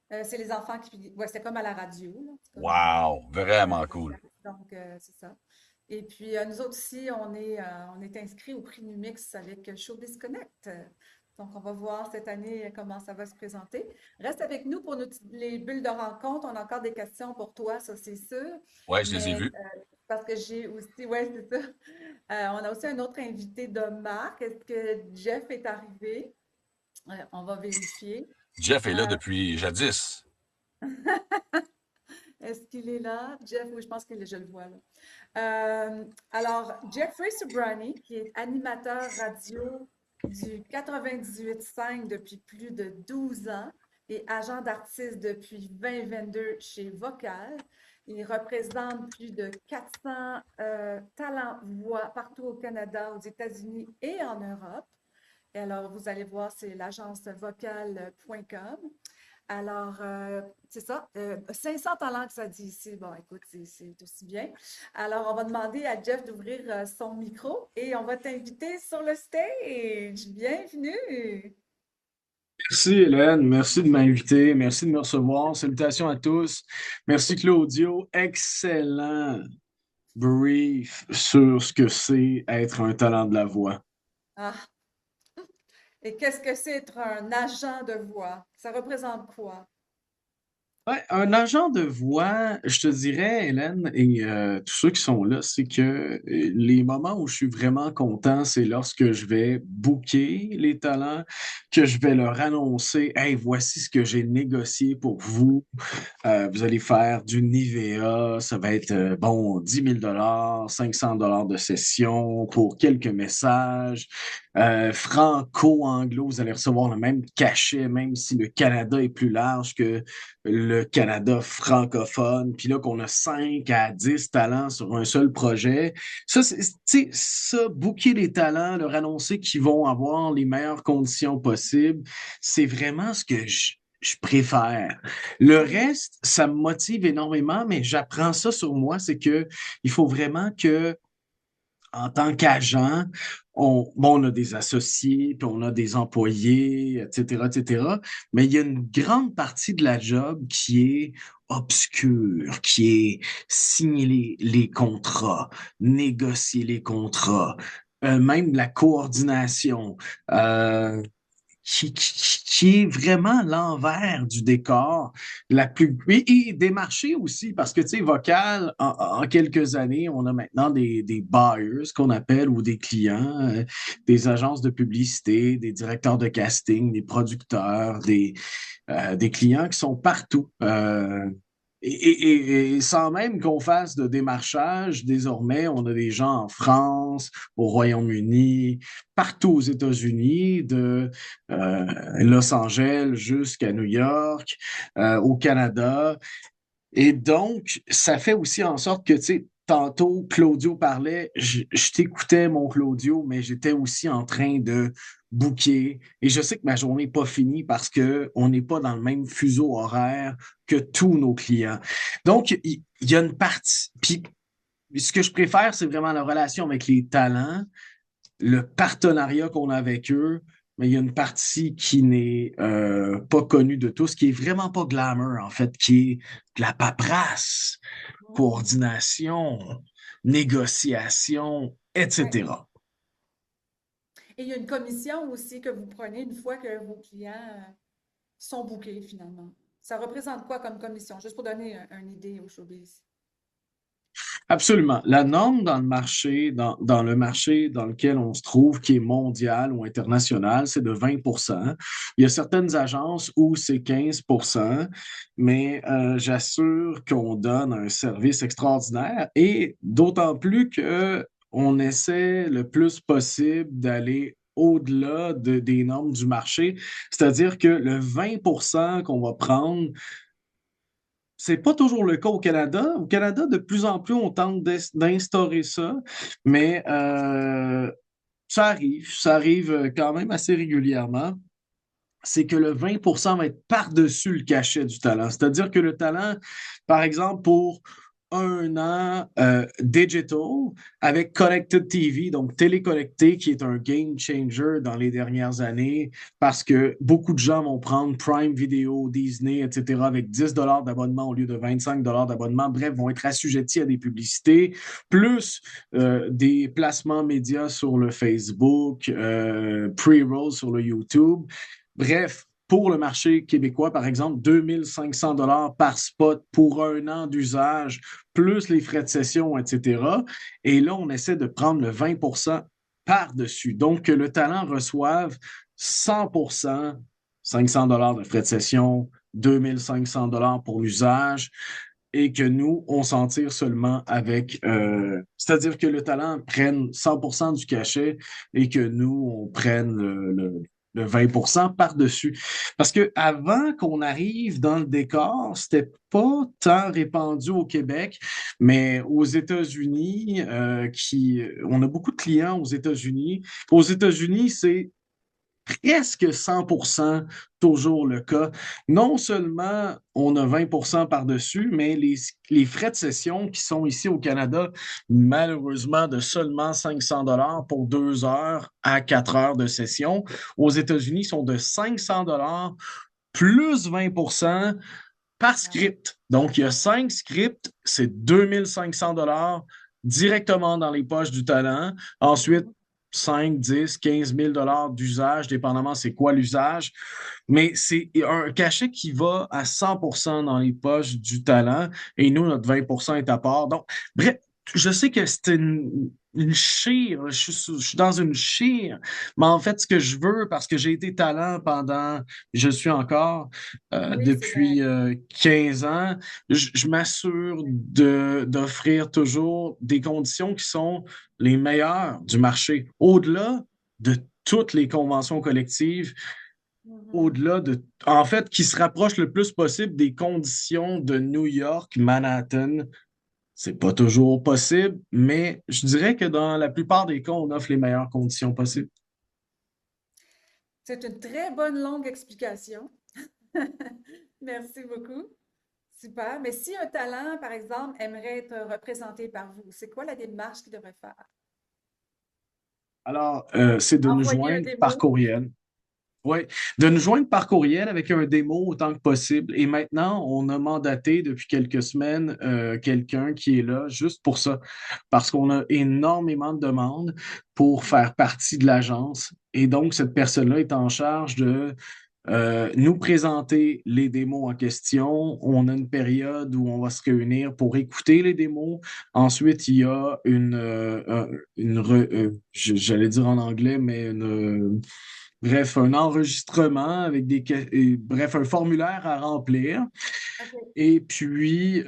C'est les enfants qui. Ouais, c'était comme à la radio, là. C'est comme Wow! un Vraiment cool. podcast. Donc, c'est ça. Et puis, nous autres aussi, on est inscrits au prix Numix avec Show Disconnect. Donc, on va voir cette année comment ça va se présenter. Reste avec nous pour les bulles de rencontre. On a encore des questions pour toi, ça, c'est sûr. Ouais, je les ai Mais vus. parce que j'ai aussi, ouais, c'est ça. On a aussi un autre invité de marque. Est-ce que Jeff est arrivé? On va vérifier. Jeff est là Euh, depuis jadis. Est-ce qu'il est là? Jeff, oui, je pense que je le vois là. Alors, Jeffrey Sobrani, qui est animateur radio du 98.5 depuis plus de 12 ans et agent d'artiste depuis 2022 chez Vocal. Il représente plus de 400 talents voix partout au Canada, aux États-Unis et en Europe. Et alors, vous allez voir, c'est l'agence vocal.com. Alors, c'est ça. 500 talents que ça dit ici. Bon, écoute, c'est aussi bien. Alors, on va demander à Jeff d'ouvrir son micro et on va t'inviter sur le stage. Bienvenue. Merci Hélène, merci de m'inviter, merci de me recevoir. Salutations à tous. Merci Claudio. Excellent brief sur ce que c'est être un talent de la voix. Ah, et qu'est-ce que c'est être un agent de voix? Ça représente quoi? Ouais, un agent de voix, je te dirais, Hélène, et tous ceux qui sont là, c'est que les moments où je suis vraiment content, c'est lorsque je vais booker les talents, que je vais leur annoncer, hey, voici ce que j'ai négocié pour vous. Vous allez faire du Nivea, ça va être, bon, 10 000 $, 500 $ de session pour quelques messages. Franco-anglo, vous allez recevoir le même cachet, même si le Canada est plus large que le Canada francophone. Puis là, qu'on a 5 à 10 talents sur un seul projet. Ça, tu sais, ça, booker les talents, leur annoncer qu'ils vont avoir les meilleures conditions possibles, c'est vraiment ce que je préfère. Le reste, ça me motive énormément, mais j'apprends ça sur moi, c'est que il faut vraiment que, en tant qu'agent, bon, on a des associés, puis on a des employés, etc., etc., mais il y a une grande partie de la job qui est obscure, qui est signer les contrats, négocier les contrats, même la coordination. Qui est vraiment l'envers du décor, et des marchés aussi, parce que, tu sais, Vocal, en quelques années, on a maintenant des buyers, qu'on appelle, ou des clients, des agences de publicité, des directeurs de casting, des producteurs, des clients qui sont partout. Et sans même qu'on fasse de démarchage, désormais, on a des gens en France, au Royaume-Uni, partout aux États-Unis, de Los Angeles jusqu'à New York, au Canada. Et donc, ça fait aussi en sorte que, tu sais, tantôt, Claudio parlait, je t'écoutais, mon Claudio, mais j'étais aussi en train de booker. Et je sais que ma journée n'est pas finie parce que on n'est pas dans le même fuseau horaire que tous nos clients. Donc, il y a une partie. Puis, ce que je préfère, c'est vraiment la relation avec les talents, le partenariat qu'on a avec eux, mais il y a une partie qui n'est pas connue de tous, qui est vraiment pas glamour, en fait, qui est de la paperasse, coordination, négociation, Ouais. etc. Et il y a une commission aussi que vous prenez une fois que vos clients sont bookés finalement. Ça représente quoi comme commission? Juste pour donner une idée au showbiz. Absolument. La norme dans le marché, dans le marché dans lequel on se trouve, qui est mondial ou international, c'est de 20%. Il y a certaines agences où c'est 15%, mais j'assure qu'on donne un service extraordinaire et d'autant plus que on essaie le plus possible d'aller au-delà des normes du marché. C'est-à-dire que le 20% qu'on va prendre, c'est pas toujours le cas au Canada. Au Canada, de plus en plus, on tente d'instaurer ça, mais ça arrive quand même assez régulièrement. C'est que le 20% va être par-dessus le cachet du talent. C'est-à-dire que le talent, par exemple, pour un an digital avec Connected TV, donc téléconnecté, qui est un game changer dans les dernières années parce que beaucoup de gens vont prendre Prime Video, Disney, etc. avec 10 $ d'abonnement au lieu de 25 $ d'abonnement. Bref, vont être assujettis à des publicités, plus des placements médias sur le Facebook, pre-roll sur le YouTube. Bref, pour le marché québécois, par exemple, 2500 $ par spot pour un an d'usage, plus les frais de session, etc. Et là, on essaie de prendre le 20% par-dessus. Donc, que le talent reçoive 100%, 500 $ de frais de session, 2500 $ pour l'usage, et que nous, on s'en tire seulement avec... c'est-à-dire que le talent prenne 100% du cachet et que nous, on prenne le 20% par-dessus. Parce que avant qu'on arrive dans le décor, c'était pas tant répandu au Québec, mais aux États-Unis, on a beaucoup de clients aux États-Unis. Aux États-Unis, c'est presque 100% toujours le cas. Non seulement on a 20% par-dessus, mais les frais de session qui sont ici au Canada, malheureusement, de seulement 500 $ pour 2 heures à 4 heures de session. Aux États-Unis, sont de 500 $ plus 20% par script. Donc, il y a 5 scripts, c'est 2500 $ directement dans les poches du talent. Ensuite, 5, 10, 15 000 d'usage, dépendamment c'est quoi l'usage. Mais c'est un cachet qui va à 100% dans les poches du talent et nous, notre 20% est à part. Donc, bref, je sais que c'est une chire, je suis dans une chire, mais en fait, ce que je veux, parce que j'ai été talent pendant, je suis encore, Oui, c'est depuis 15 ans, je m'assure d'offrir toujours des conditions qui sont les meilleures du marché, au-delà de toutes les conventions collectives, Mhm. au-delà de, en fait, qui se rapprochent le plus possible des conditions de New York, Manhattan. C'est pas toujours possible, mais je dirais que dans la plupart des cas, on offre les meilleures conditions possibles. C'est une très bonne longue explication. Merci beaucoup. Super. Mais si un talent, par exemple, aimerait être représenté par vous, c'est quoi la démarche qu'il devrait faire? Alors, c'est de nous Envoyer un joindre par démo? courriel. Oui, de nous joindre par courriel avec un démo autant que possible. Et maintenant, on a mandaté depuis quelques semaines quelqu'un qui est là juste pour ça, parce qu'on a énormément de demandes pour faire partie de l'agence. Et donc, cette personne-là est en charge de nous présenter les démos en question. On a une période où on va se réunir pour écouter les démos. Ensuite, il y a j'allais dire en anglais, mais bref, un enregistrement avec bref, un formulaire à remplir. OK. Et puis,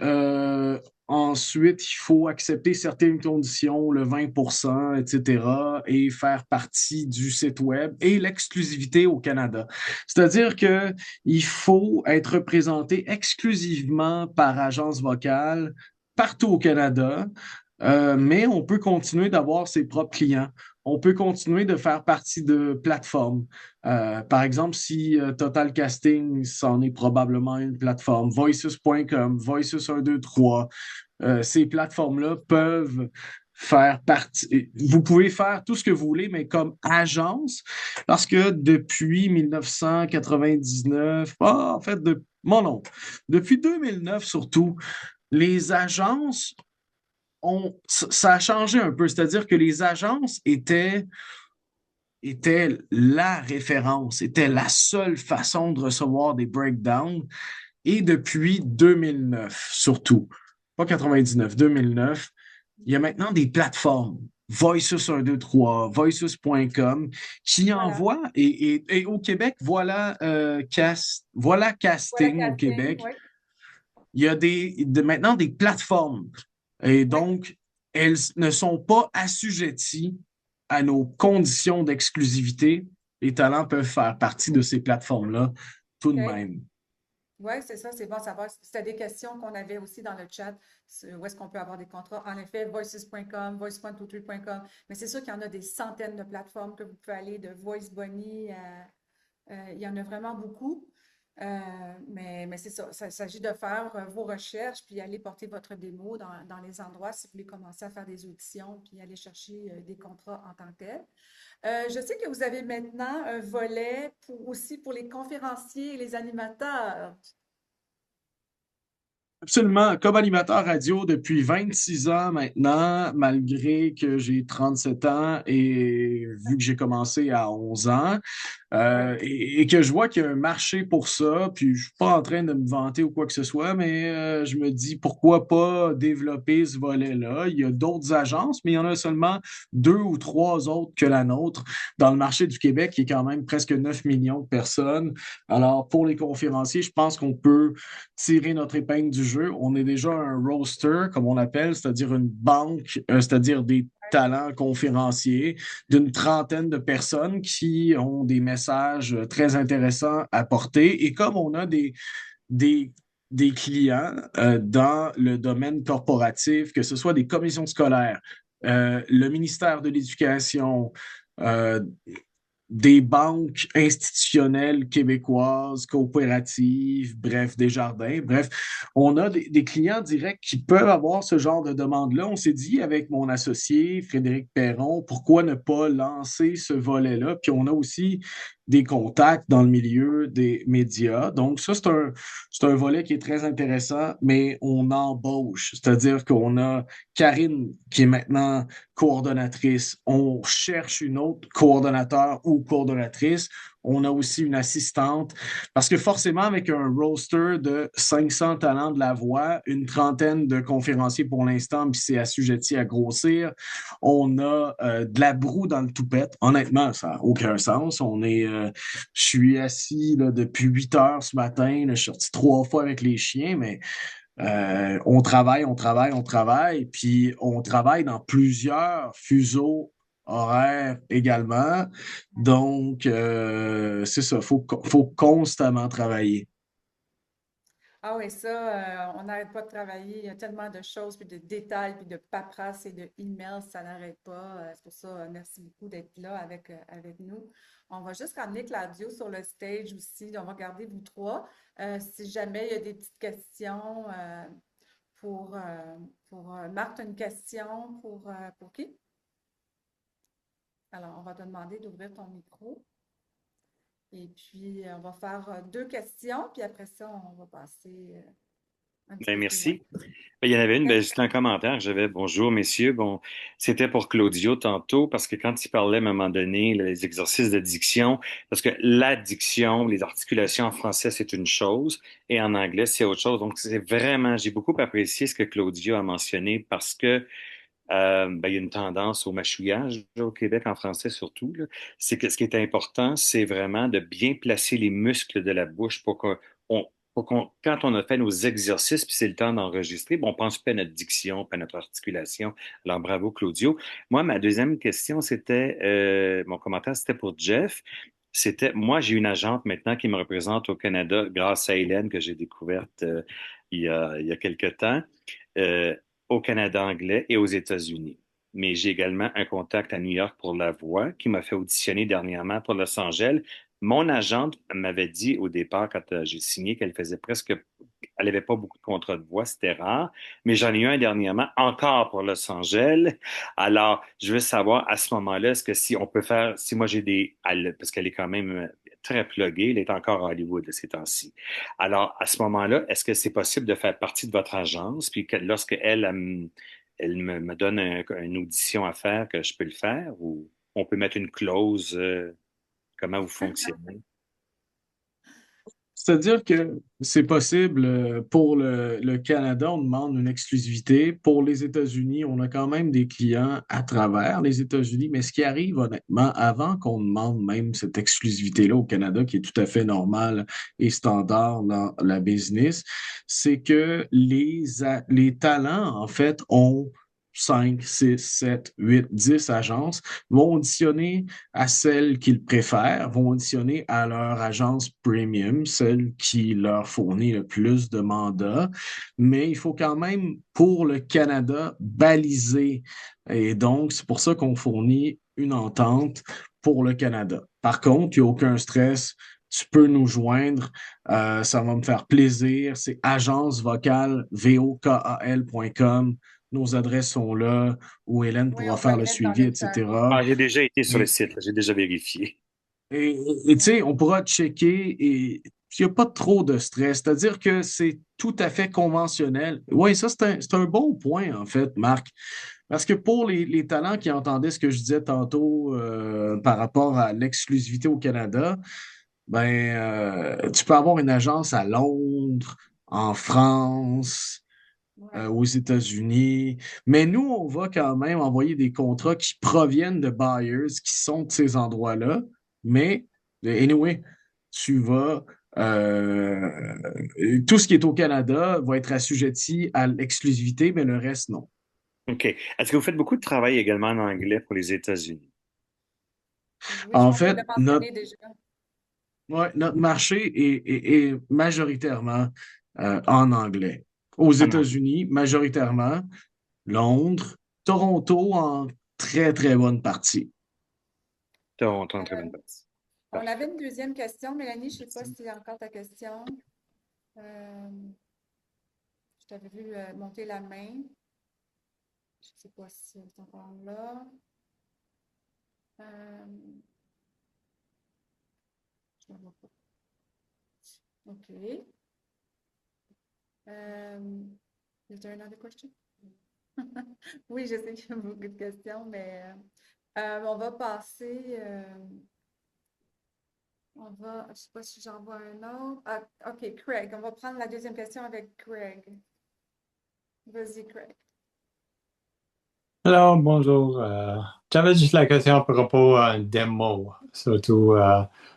ensuite, il faut accepter certaines conditions, le 20%, etc., et faire partie du site web et l'exclusivité au Canada. C'est-à-dire que il faut être représenté exclusivement par agence vocale partout au Canada, mais on peut continuer d'avoir ses propres clients. On peut continuer de faire partie de plateformes. Par exemple, si Total Casting, c'en est probablement une plateforme, Voices.com, Voices 123, ces plateformes-là peuvent faire partie. Vous pouvez faire tout ce que vous voulez, mais comme agence, parce que depuis 1999, en fait, mon nom, depuis 2009 surtout, les agences ça a changé un peu. C'est-à-dire que les agences étaient la référence, étaient la seule façon de recevoir des breakdowns. Et depuis 2009, surtout, pas 99, 2009, il y a maintenant des plateformes, Voices 123, Voices.com, qui Voilà. envoient, et au Québec, voilà Voilà Casting au casting, Québec. oui. Il y a maintenant des plateformes. Et Oui. donc, elles ne sont pas assujetties à nos conditions d'exclusivité. Les talents peuvent faire partie de ces plateformes-là tout de OK. même. Oui, c'est ça, c'est bon à savoir. C'était des questions qu'on avait aussi dans le chat, où est-ce qu'on peut avoir des contrats. En effet, voices.com, voice123.com, mais c'est sûr qu'il y en a des centaines de plateformes que vous pouvez aller, de Voice Bunny, il y en a vraiment beaucoup. Mais c'est ça, il s'agit de faire vos recherches, puis aller porter votre démo dans les endroits si vous voulez commencer à faire des auditions, puis aller chercher des contrats en tant que tel. Je sais que vous avez maintenant un volet aussi pour les conférenciers et les animateurs. Absolument. Comme animateur radio depuis 26 ans maintenant, malgré que j'ai 37 ans et vu que j'ai commencé à 11 ans, Oui. et que je vois qu'il y a un marché pour ça, puis je suis pas en train de me vanter ou quoi que ce soit, mais je me dis pourquoi pas développer ce volet-là. Il y a d'autres agences, mais il y en a seulement 2 ou 3 autres que la nôtre dans le marché du Québec, qui est quand même presque 9 millions de personnes. Alors, pour les conférenciers, je pense qu'on peut tirer notre épingle du jeu. On est déjà un roster, comme on appelle, c'est-à-dire une banque, c'est-à-dire des talents conférenciers d'une trentaine de personnes qui ont des messages très intéressants à porter. Et comme on a des, des clients dans le domaine corporatif, que ce soit des commissions scolaires, le ministère de l'Éducation, euh, des banques institutionnelles québécoises, coopératives, bref, des jardins, bref, on a des clients directs qui peuvent avoir ce genre de demande-là. On s'est dit avec mon associé Frédéric Perron, pourquoi ne pas lancer ce volet-là? Puis on a aussi des contacts dans le milieu des médias. Donc, ça, c'est un volet qui est très intéressant, mais on embauche. C'est-à-dire qu'on a Karine qui est maintenant coordonnatrice. On cherche une autre coordonnateur ou coordonnatrice. On a aussi une assistante. Parce que forcément, avec un roster de 500 talents de la voix, une trentaine de conférenciers pour l'instant, puis c'est assujetti à grossir, on a de la broue dans le toupette. Honnêtement, ça n'a aucun sens. Je suis assis là, depuis 8 heures ce matin. Là, je suis sorti 3 fois avec les chiens, mais on travaille, puis on travaille dans plusieurs fuseaux horaires également. Donc, c'est ça, faut constamment travailler. Ah oui, ça, on n'arrête pas de travailler. Il y a tellement de choses, puis de détails, puis de paperasse et de emails, ça n'arrête pas. C'est pour ça, merci beaucoup d'être là avec nous. On va juste ramener Claudio sur le stage aussi. On va regarder vous trois. Si jamais il y a des petites questions pour, euh, Marc, tu as une question pour qui? Alors, on va te demander d'ouvrir ton micro. Et puis, on va faire 2 questions, puis après ça, on va passer un petit Ben, peu plus loin. merci. Ben, il y en avait une, ben, Merci. juste un commentaire que j'avais. Bonjour, messieurs. Bon, c'était pour Claudio tantôt, parce que quand il parlait à un moment donné, les exercices de diction, parce que la diction, les articulations en français, c'est une chose, et en anglais, c'est autre chose. Donc, c'est vraiment, j'ai beaucoup apprécié ce que Claudio a mentionné, parce que ben, il y a une tendance au mâchouillage là, au Québec, en français surtout, là. C'est que ce qui est important, c'est vraiment de bien placer les muscles de la bouche quand on a fait nos exercices, puis c'est le temps d'enregistrer, bon, on pense pas à notre diction, pas à notre articulation. Alors, bravo, Claudio. Moi, ma deuxième question, mon commentaire, c'était pour Jeff. Moi, j'ai une agente maintenant qui me représente au Canada grâce à Hélène que j'ai découverte il y a quelque temps. Euh, Au Canada anglais et aux États-Unis. Mais j'ai également un contact à New York pour la voix qui m'a fait auditionner dernièrement pour Los Angeles. Mon agente m'avait dit au départ, quand j'ai signé, elle n'avait pas beaucoup de contrats de voix, c'était rare, mais j'en ai eu un dernièrement encore pour Los Angeles. Alors, je veux savoir à ce moment-là, est-ce que si on peut faire, si moi j'ai parce qu'elle est quand même très pluguée, elle est encore à Hollywood de ces temps-ci. Alors, à ce moment-là, est-ce que c'est possible de faire partie de votre agence, puis que lorsque elle me donne une audition à faire, que je peux le faire, ou on peut mettre une clause, comment vous fonctionnez? C'est-à-dire que c'est possible pour le Canada, on demande une exclusivité. Pour les États-Unis, on a quand même des clients à travers les États-Unis, mais ce qui arrive honnêtement, avant qu'on demande même cette exclusivité-là au Canada, qui est tout à fait normal et standard dans la business, c'est que les talents, en fait, ont 5, 6, 7, 8, 10 agences, vont auditionner à celles qu'ils préfèrent, vont auditionner à leur agence premium, celle qui leur fournit le plus de mandats. Mais il faut quand même, pour le Canada, baliser. Et donc, c'est pour ça qu'on fournit une entente pour le Canada. Par contre, il n'y a aucun stress. Tu peux nous joindre. Ça va me faire plaisir. C'est agencevocale.com. Nos adresses sont là, où Hélène Oui, pourra on va faire le le mettre dans suivi, le chat. etc. Ah, j'ai déjà été sur le Et, site, là, j'ai déjà vérifié. et tu sais, on pourra checker et il n'y a pas trop de stress. C'est-à-dire que c'est tout à fait conventionnel. Oui, ça, c'est un bon point, en fait, Marc. Parce que pour les talents qui entendaient ce que je disais tantôt par rapport à l'exclusivité au Canada, tu peux avoir une agence à Londres, en France, Ouais. aux États-Unis. Mais nous, on va quand même envoyer des contrats qui proviennent de buyers qui sont de ces endroits-là. Mais, anyway, tu vas. Tout ce qui est au Canada va être assujetti à l'exclusivité, mais le reste, non. OK. Est-ce que vous faites beaucoup de travail également en anglais pour les États-Unis? Oui, je En pense qu'il fait, l'a mentionné déjà. notre marché est majoritairement en anglais. Aux En anglais. États-Unis, majoritairement, Londres, Toronto en très, très bonne partie. Toronto, Euh, une très bonne partie. on avait Parfait. une deuxième question, Mélanie. Je ne sais pas si c'est encore ta question. Euh, je t'avais vu monter la main. Je ne sais pas si elle est encore là. Euh, Je ne vois pas. OK. Is there another question? Oui, je sais qu'il y a beaucoup de questions, mais on va passer. Je ne sais pas si j'en vois un autre. Ah, OK, Craig. On va prendre la deuxième question avec Craig. Vas-y, Craig. Alors, bonjour. J'avais juste la question par rapport à un démo, surtout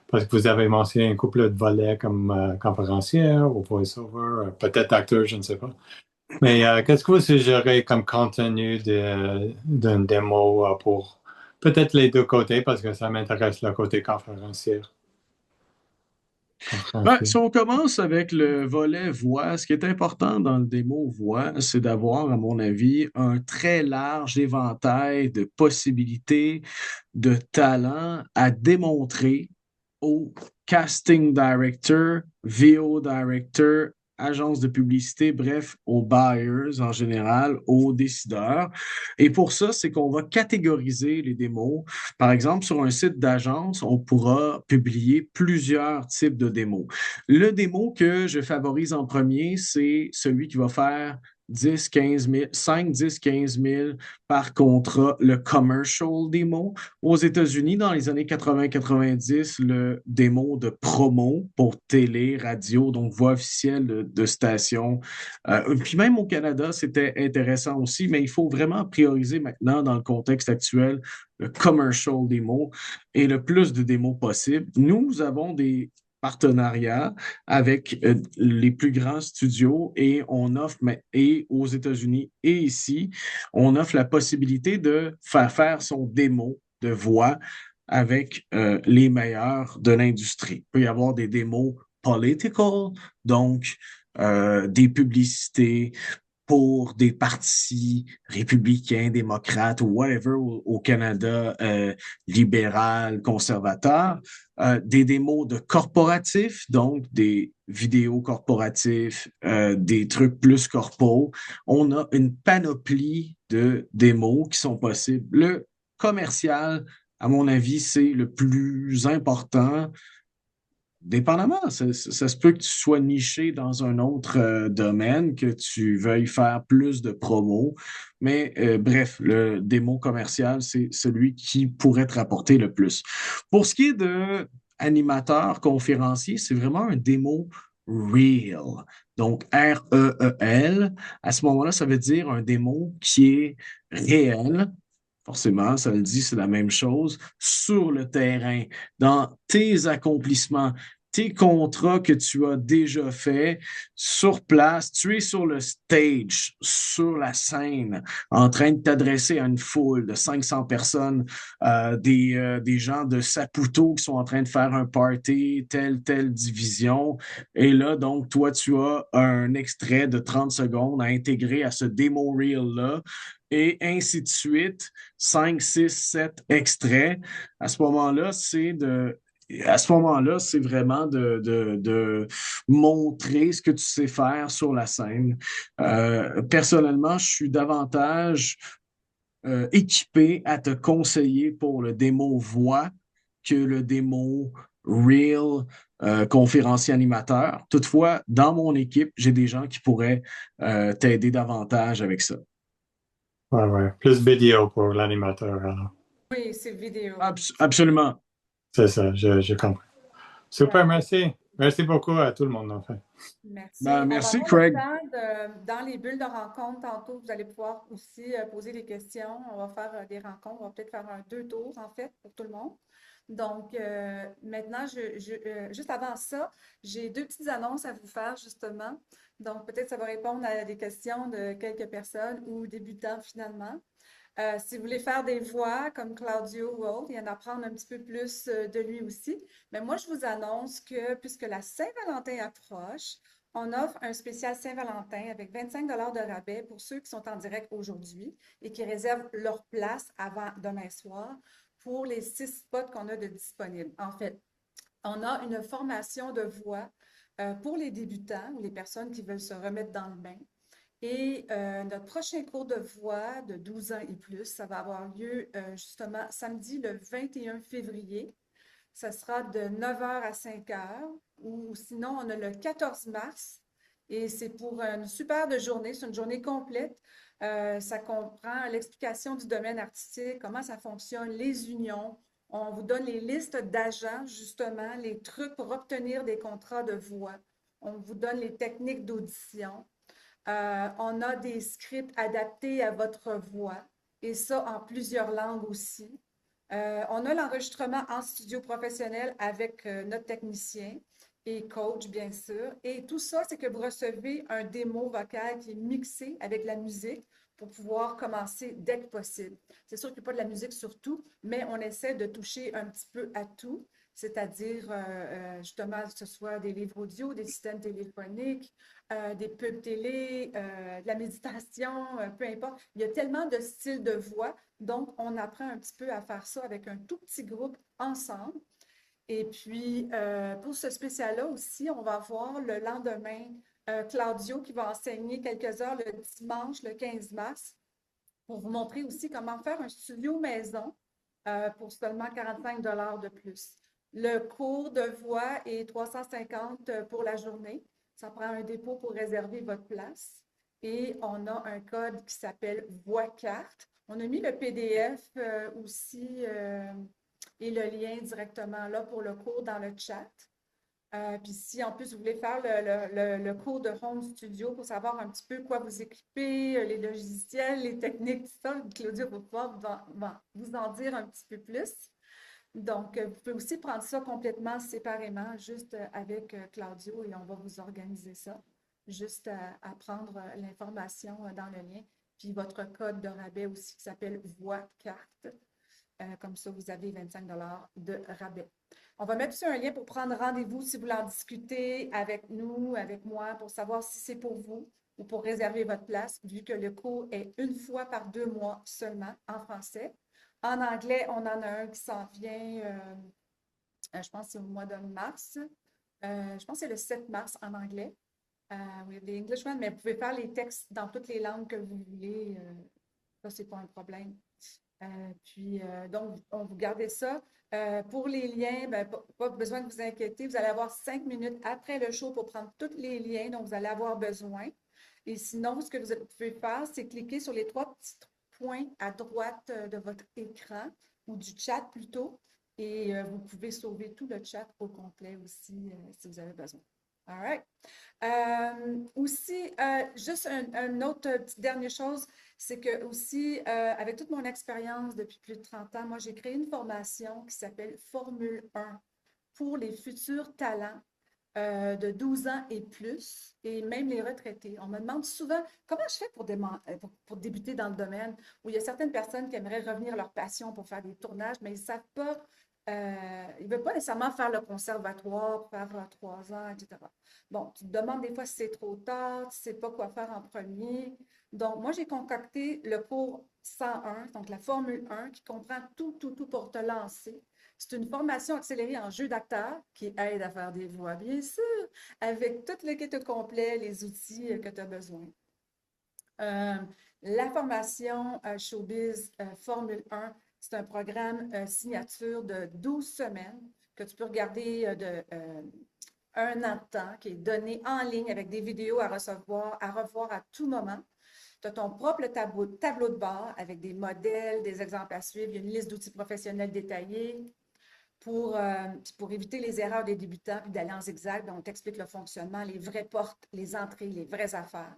parce que vous avez mentionné un couple de volets comme conférencière ou voice-over, peut-être acteur, je ne sais pas. Mais qu'est-ce que vous suggérez comme contenu d'un démo pour peut-être les deux côtés, parce que ça m'intéresse le côté conférencière. Si on commence avec le volet voix, ce qui est important dans le démo voix, c'est d'avoir, à mon avis, un très large éventail de possibilités, de talents à démontrer aux casting director, VO director, agences de publicité, bref, aux buyers en général, aux décideurs. Et pour ça, c'est qu'on va catégoriser les démos. Par exemple, sur un site d'agence, on pourra publier plusieurs types de démos. Le démo que je favorise en premier, c'est celui qui va faire 10, 15 000, 5, 10, 15 000 par contrat, le commercial démo. Aux États-Unis, dans les années 80-90, le démo de promo pour télé, radio, donc voix officielle de station. Puis même au Canada, c'était intéressant aussi, mais il faut vraiment prioriser maintenant, dans le contexte actuel, le commercial démo et le plus de démos possible. Nous avons des partenariat avec les plus grands studios et on offre, et aux États-Unis et ici, on offre la possibilité de faire son démo de voix avec les meilleurs de l'industrie. Il peut y avoir des démos political, donc des publicités pour des partis républicains, démocrates ou whatever au Canada, libéral, conservateur, des démos de corporatifs, donc des vidéos corporatifs, des trucs plus corpo. On a une panoplie de démos qui sont possibles. Le commercial, à mon avis, c'est le plus important. Dépendamment, ça se peut que tu sois niché dans un autre domaine, que tu veuilles faire plus de promos, mais bref, le démo commercial, c'est celui qui pourrait te rapporter le plus. Pour ce qui est de animateur, conférencier, c'est vraiment un démo real. Donc, R-E-E-L. À ce moment-là, ça veut dire un démo qui est réel. Forcément, ça le dit, c'est la même chose. Sur le terrain, dans tes accomplissements, tes contrats que tu as déjà faits sur place, tu es sur le stage, sur la scène, en train de t'adresser à une foule de 500 personnes, des gens de Saputo qui sont en train de faire un party, telle division. Et là, donc, toi, tu as un extrait de 30 secondes à intégrer à ce démo reel-là et ainsi de suite, 5, 6, 7 extraits. À ce moment-là, c'est vraiment de montrer ce que tu sais faire sur la scène. Personnellement, je suis davantage équipé à te conseiller pour le démo voix que le démo real conférencier animateur. Toutefois, dans mon équipe, j'ai des gens qui pourraient t'aider davantage avec ça. Ouais. Plus vidéo pour l'animateur, alors. Oui, c'est vidéo. Absolument. C'est ça, je comprends. Super, Ouais. merci. Merci beaucoup à tout le monde, en fait. Merci. Merci, On va avoir Craig. le temps dans les bulles de rencontre, tantôt, vous allez pouvoir aussi poser des questions. On va faire des rencontres. On va peut-être faire deux tours, en fait, pour tout le monde. Donc, maintenant, juste avant ça, j'ai deux petites annonces à vous faire, justement. Donc, peut-être ça va répondre à des questions de quelques personnes ou débutants, finalement. Si vous voulez faire des voix comme Claudio ou autre, et en apprendre un petit peu plus de lui aussi, mais moi, je vous annonce que puisque la Saint-Valentin approche, on offre un spécial Saint-Valentin avec 25 de rabais pour ceux qui sont en direct aujourd'hui et qui réservent leur place avant demain soir pour les 6 spots qu'on a de disponibles. En fait, on a une formation de voix pour les débutants ou les personnes qui veulent se remettre dans le bain. Et notre prochain cours de voix de 12 ans et plus, ça va avoir lieu justement samedi le 21 février Ça sera de 9 heures à 5 heures. Ou sinon, on a le 14 mars. Et c'est pour une super de journée. C'est une journée complète. Ça comprend l'explication du domaine artistique, comment ça fonctionne, les unions. On vous donne les listes d'agents, justement, les trucs pour obtenir des contrats de voix. On vous donne les techniques d'audition. On a des scripts adaptés à votre voix, et ça en plusieurs langues aussi. On a l'enregistrement en studio professionnel avec notre technicien et coach, bien sûr. Et tout ça, c'est que vous recevez un démo vocal qui est mixé avec la musique pour pouvoir commencer dès que possible. C'est sûr qu'il n'y a pas de la musique sur tout, mais on essaie de toucher un petit peu à tout, c'est-à-dire justement que ce soit des livres audio, des systèmes téléphoniques, des pubs télé, de la méditation, peu importe. Il y a tellement de styles de voix, donc on apprend un petit peu à faire ça avec un tout petit groupe ensemble. Et puis, pour ce spécial-là aussi, on va voir le lendemain Claudio qui va enseigner quelques heures le dimanche, le 15 mars, pour vous montrer aussi comment faire un studio maison pour seulement 45 $ de plus. Le cours de voix est 350 pour la journée. Ça prend un dépôt pour réserver votre place. Et on a un code qui s'appelle Voix Carte. On a mis le PDF aussi et le lien directement là pour le cours dans le chat. Puis si en plus vous voulez faire le cours de Home Studio pour savoir un petit peu quoi vous équiper, les logiciels, les techniques, tout ça, Claudia va pouvoir vous en dire un petit peu plus. Donc, vous pouvez aussi prendre ça complètement séparément, juste avec Claudio, et on va vous organiser ça, juste à prendre l'information dans le lien. Puis votre code de rabais aussi qui s'appelle Voix Carte. Comme ça, vous avez 25 $ de rabais. On va mettre aussi un lien pour prendre rendez-vous si vous voulez en discuter avec nous, avec moi, pour savoir si c'est pour vous ou pour réserver votre place, vu que le cours est une fois par 2 mois seulement en français. En anglais, on en a un qui s'en vient, je pense que c'est au mois de mars. Je pense que c'est le 7 mars en anglais. We have the English one, mais vous pouvez faire les textes dans toutes les langues que vous voulez. Ça, c'est pas un problème. Donc, on vous gardez ça. Pour les liens, pas besoin de vous inquiéter. Vous allez avoir 5 minutes après le show pour prendre tous les liens dont vous allez avoir besoin. Et sinon, ce que vous pouvez faire, c'est cliquer sur les 3 petits points à droite de votre écran, ou du chat plutôt, et vous pouvez sauver tout le chat au complet aussi si vous avez besoin. All right. Aussi, juste une autre petite dernière chose, c'est que aussi, avec toute mon expérience depuis plus de 30 ans, moi, j'ai créé une formation qui s'appelle Formule 1 pour les futurs talents de 12 ans et plus, et même les retraités. On me demande souvent comment je fais pour débuter dans le domaine, où il y a certaines personnes qui aimeraient revenir à leur passion pour faire des tournages, mais ils ne savent pas. Ils ne veulent pas nécessairement faire le conservatoire, faire 3 ans, etc. Bon, tu te demandes des fois si c'est trop tard, tu ne sais pas quoi faire en premier. Donc, moi, j'ai concocté le cours 101, donc la Formule 1, qui comprend tout pour te lancer. C'est une formation accélérée en jeu d'acteur qui aide à faire des voix, bien sûr, avec tout le kit complet, les outils que tu as besoin. La formation Showbiz Formule 1, c'est un programme signature de 12 semaines que tu peux regarder un an de temps, qui est donné en ligne avec des vidéos à revoir à tout moment. Tu as ton propre tableau de bord avec des modèles, des exemples à suivre. Il y a une liste d'outils professionnels détaillés pour éviter les erreurs des débutants puis d'aller en zigzag. Donc, on t'explique le fonctionnement, les vraies portes, les entrées, les vraies affaires.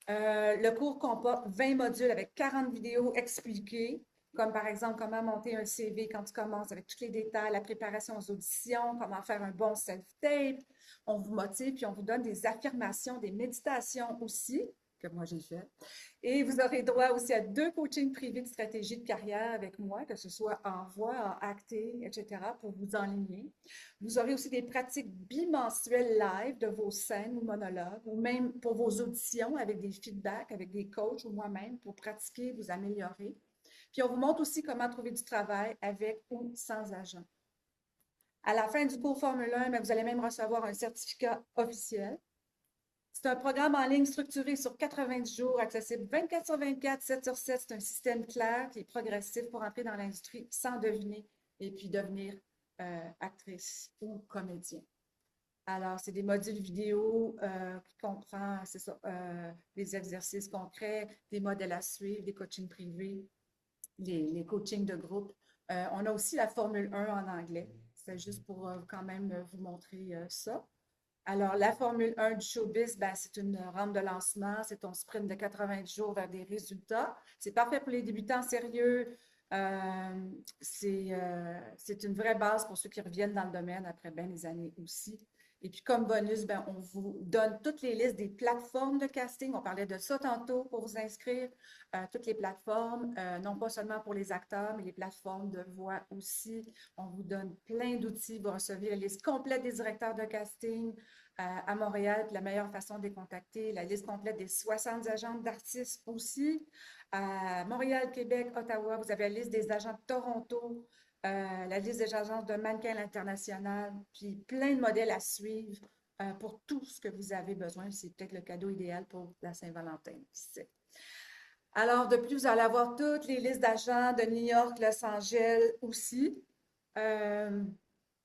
Le cours comporte 20 modules avec 40 vidéos expliquées, comme par exemple comment monter un CV quand tu commences avec tous les détails, la préparation aux auditions, comment faire un bon self-tape. On vous motive puis on vous donne des affirmations, des méditations aussi, que moi j'ai fait. Et vous aurez droit aussi à 2 coachings privés de stratégie de carrière avec moi, que ce soit en voix, en acting, etc., pour vous enligner. Vous aurez aussi des pratiques bimensuelles live de vos scènes ou monologues, ou même pour vos auditions avec des feedbacks, avec des coachs ou moi-même pour pratiquer, vous améliorer. Puis on vous montre aussi comment trouver du travail avec ou sans agent. À la fin du cours Formule 1, vous allez même recevoir un certificat officiel. C'est un programme en ligne structuré sur 90 jours, accessible 24 sur 24, 7 sur 7. C'est un système clair qui est progressif pour entrer dans l'industrie sans deviner et puis devenir actrice ou comédien. Alors, c'est des modules vidéo qui comprennent, c'est ça, les exercices concrets, des modèles à suivre, des coachings privés, les coachings de groupe. On a aussi la Formule 1 en anglais. C'est juste pour quand même vous montrer ça. Alors, la Formule 1 du showbiz, ben, c'est une rampe de lancement, c'est ton sprint de 90 jours vers des résultats. C'est parfait pour les débutants sérieux. C'est une vraie base pour ceux qui reviennent dans le domaine après bien des années aussi. Et puis, comme bonus, ben, on vous donne toutes les listes des plateformes de casting. On parlait de ça tantôt pour vous inscrire. Toutes les plateformes, non pas seulement pour les acteurs, mais les plateformes de voix aussi. On vous donne plein d'outils. Vous recevez la liste complète des directeurs de casting à Montréal, puis la meilleure façon de les contacter, la liste complète des 60 agents d'artistes aussi. À Montréal, Québec, Ottawa, vous avez la liste des agents de Toronto, la liste des agences de mannequins à l'international, puis plein de modèles à suivre pour tout ce que vous avez besoin. C'est peut-être le cadeau idéal pour la Saint-Valentin, qui sait. Alors, de plus, vous allez avoir toutes les listes d'agents de New York, Los Angeles aussi.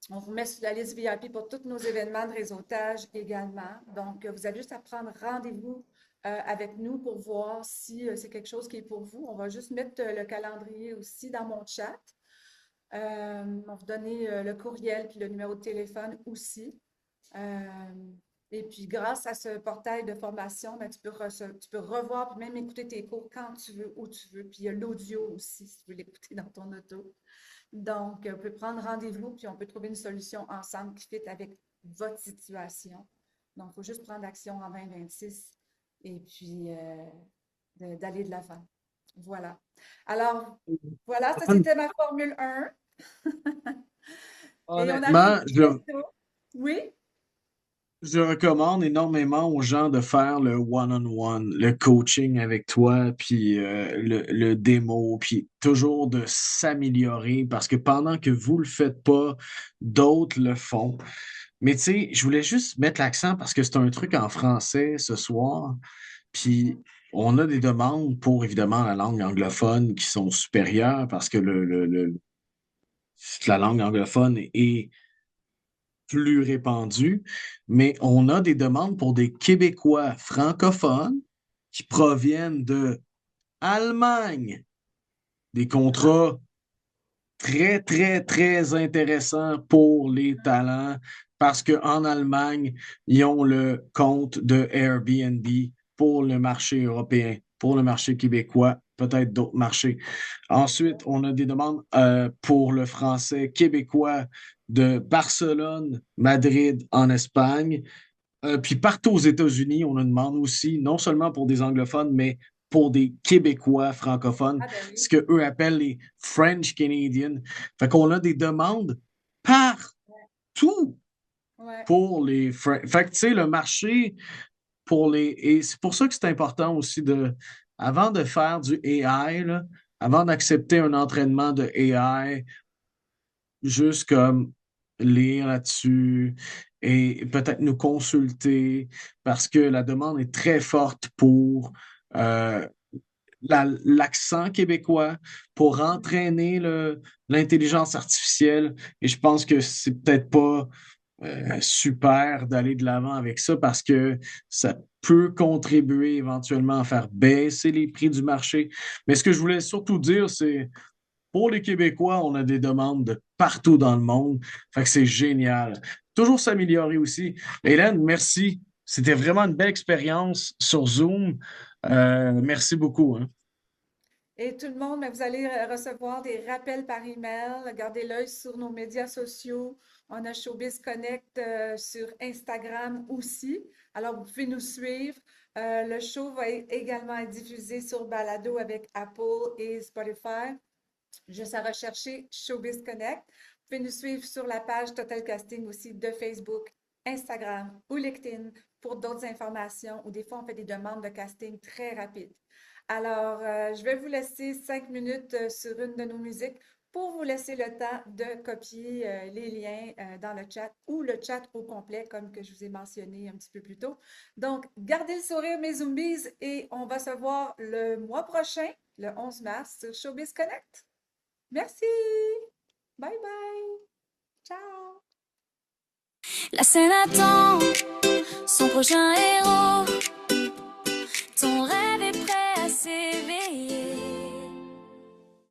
On vous met sur la liste VIP pour tous nos événements de réseautage également. Donc, vous avez juste à prendre rendez-vous avec nous pour voir si c'est quelque chose qui est pour vous. On va juste mettre le calendrier aussi dans mon chat. On va vous donner le courriel puis le numéro de téléphone aussi. Et puis, grâce à ce portail de formation, ben, tu peux revoir puis même écouter tes cours quand tu veux, où tu veux. Puis, il y a l'audio aussi, si tu veux l'écouter dans ton auto. Donc, on peut prendre rendez-vous puis on peut trouver une solution ensemble qui fit avec votre situation. Donc, il faut juste prendre action en 2026 et puis d'aller de l'avant. Voilà. Alors, voilà, ça c'était ma Formule 1. Et on arrive bientôt. Oui? Je recommande énormément aux gens de faire le one-on-one, le coaching avec toi, puis le démo, puis toujours de s'améliorer parce que pendant que vous le faites pas, d'autres le font. Mais tu sais, je voulais juste mettre l'accent parce que c'est un truc en français ce soir, puis on a des demandes pour évidemment la langue anglophone qui sont supérieures parce que la langue anglophone est plus répandue, mais on a des demandes pour des Québécois francophones qui proviennent de Allemagne, des contrats très, très, très intéressants pour les talents parce qu'en Allemagne, ils ont le compte de Airbnb pour le marché européen, pour le marché québécois, peut-être d'autres marchés. Ensuite, on a des demandes pour le français québécois de Barcelone, Madrid en Espagne. Puis partout aux États-Unis, on a une demande aussi, non seulement pour des anglophones, mais pour des Québécois francophones, ce qu'eux appellent les French Canadians. Fait qu'on a des demandes partout pour les Fait que, tu sais, le marché pour les... Et c'est pour ça que c'est important aussi avant de faire du AI, là, avant d'accepter un entraînement de AI, juste comme lire là-dessus et peut-être nous consulter parce que la demande est très forte pour l'accent québécois, pour entraîner l'intelligence artificielle. Et je pense que c'est peut-être pas super d'aller de l'avant avec ça parce que ça peut contribuer éventuellement à faire baisser les prix du marché. Mais ce que je voulais surtout dire, c'est pour les Québécois, on a des demandes de partout dans le monde. Fait que c'est génial. Toujours s'améliorer aussi. Hélène, merci. C'était vraiment une belle expérience sur Zoom. Merci beaucoup. Hein. Et tout le monde, mais vous allez recevoir des rappels par email. Gardez l'œil sur nos médias sociaux. On a Showbiz Connect sur Instagram aussi. Alors, vous pouvez nous suivre. Le show va également être diffusé sur Balado avec Apple et Spotify. Juste à rechercher Showbiz Connect. Vous pouvez nous suivre sur la page Total Casting aussi de Facebook, Instagram ou LinkedIn pour d'autres informations ou des fois on fait des demandes de casting très rapides. Alors, je vais vous laisser 5 minutes sur une de nos musiques pour vous laisser le temps de copier les liens dans le chat ou le chat au complet comme que je vous ai mentionné un petit peu plus tôt. Donc, gardez le sourire mes zombies et on va se voir le mois prochain, le 11 mars sur Showbiz Connect. Merci. Bye bye. Ciao! La scène attend son prochain héros. Ton rêve est prêt à s'écrire.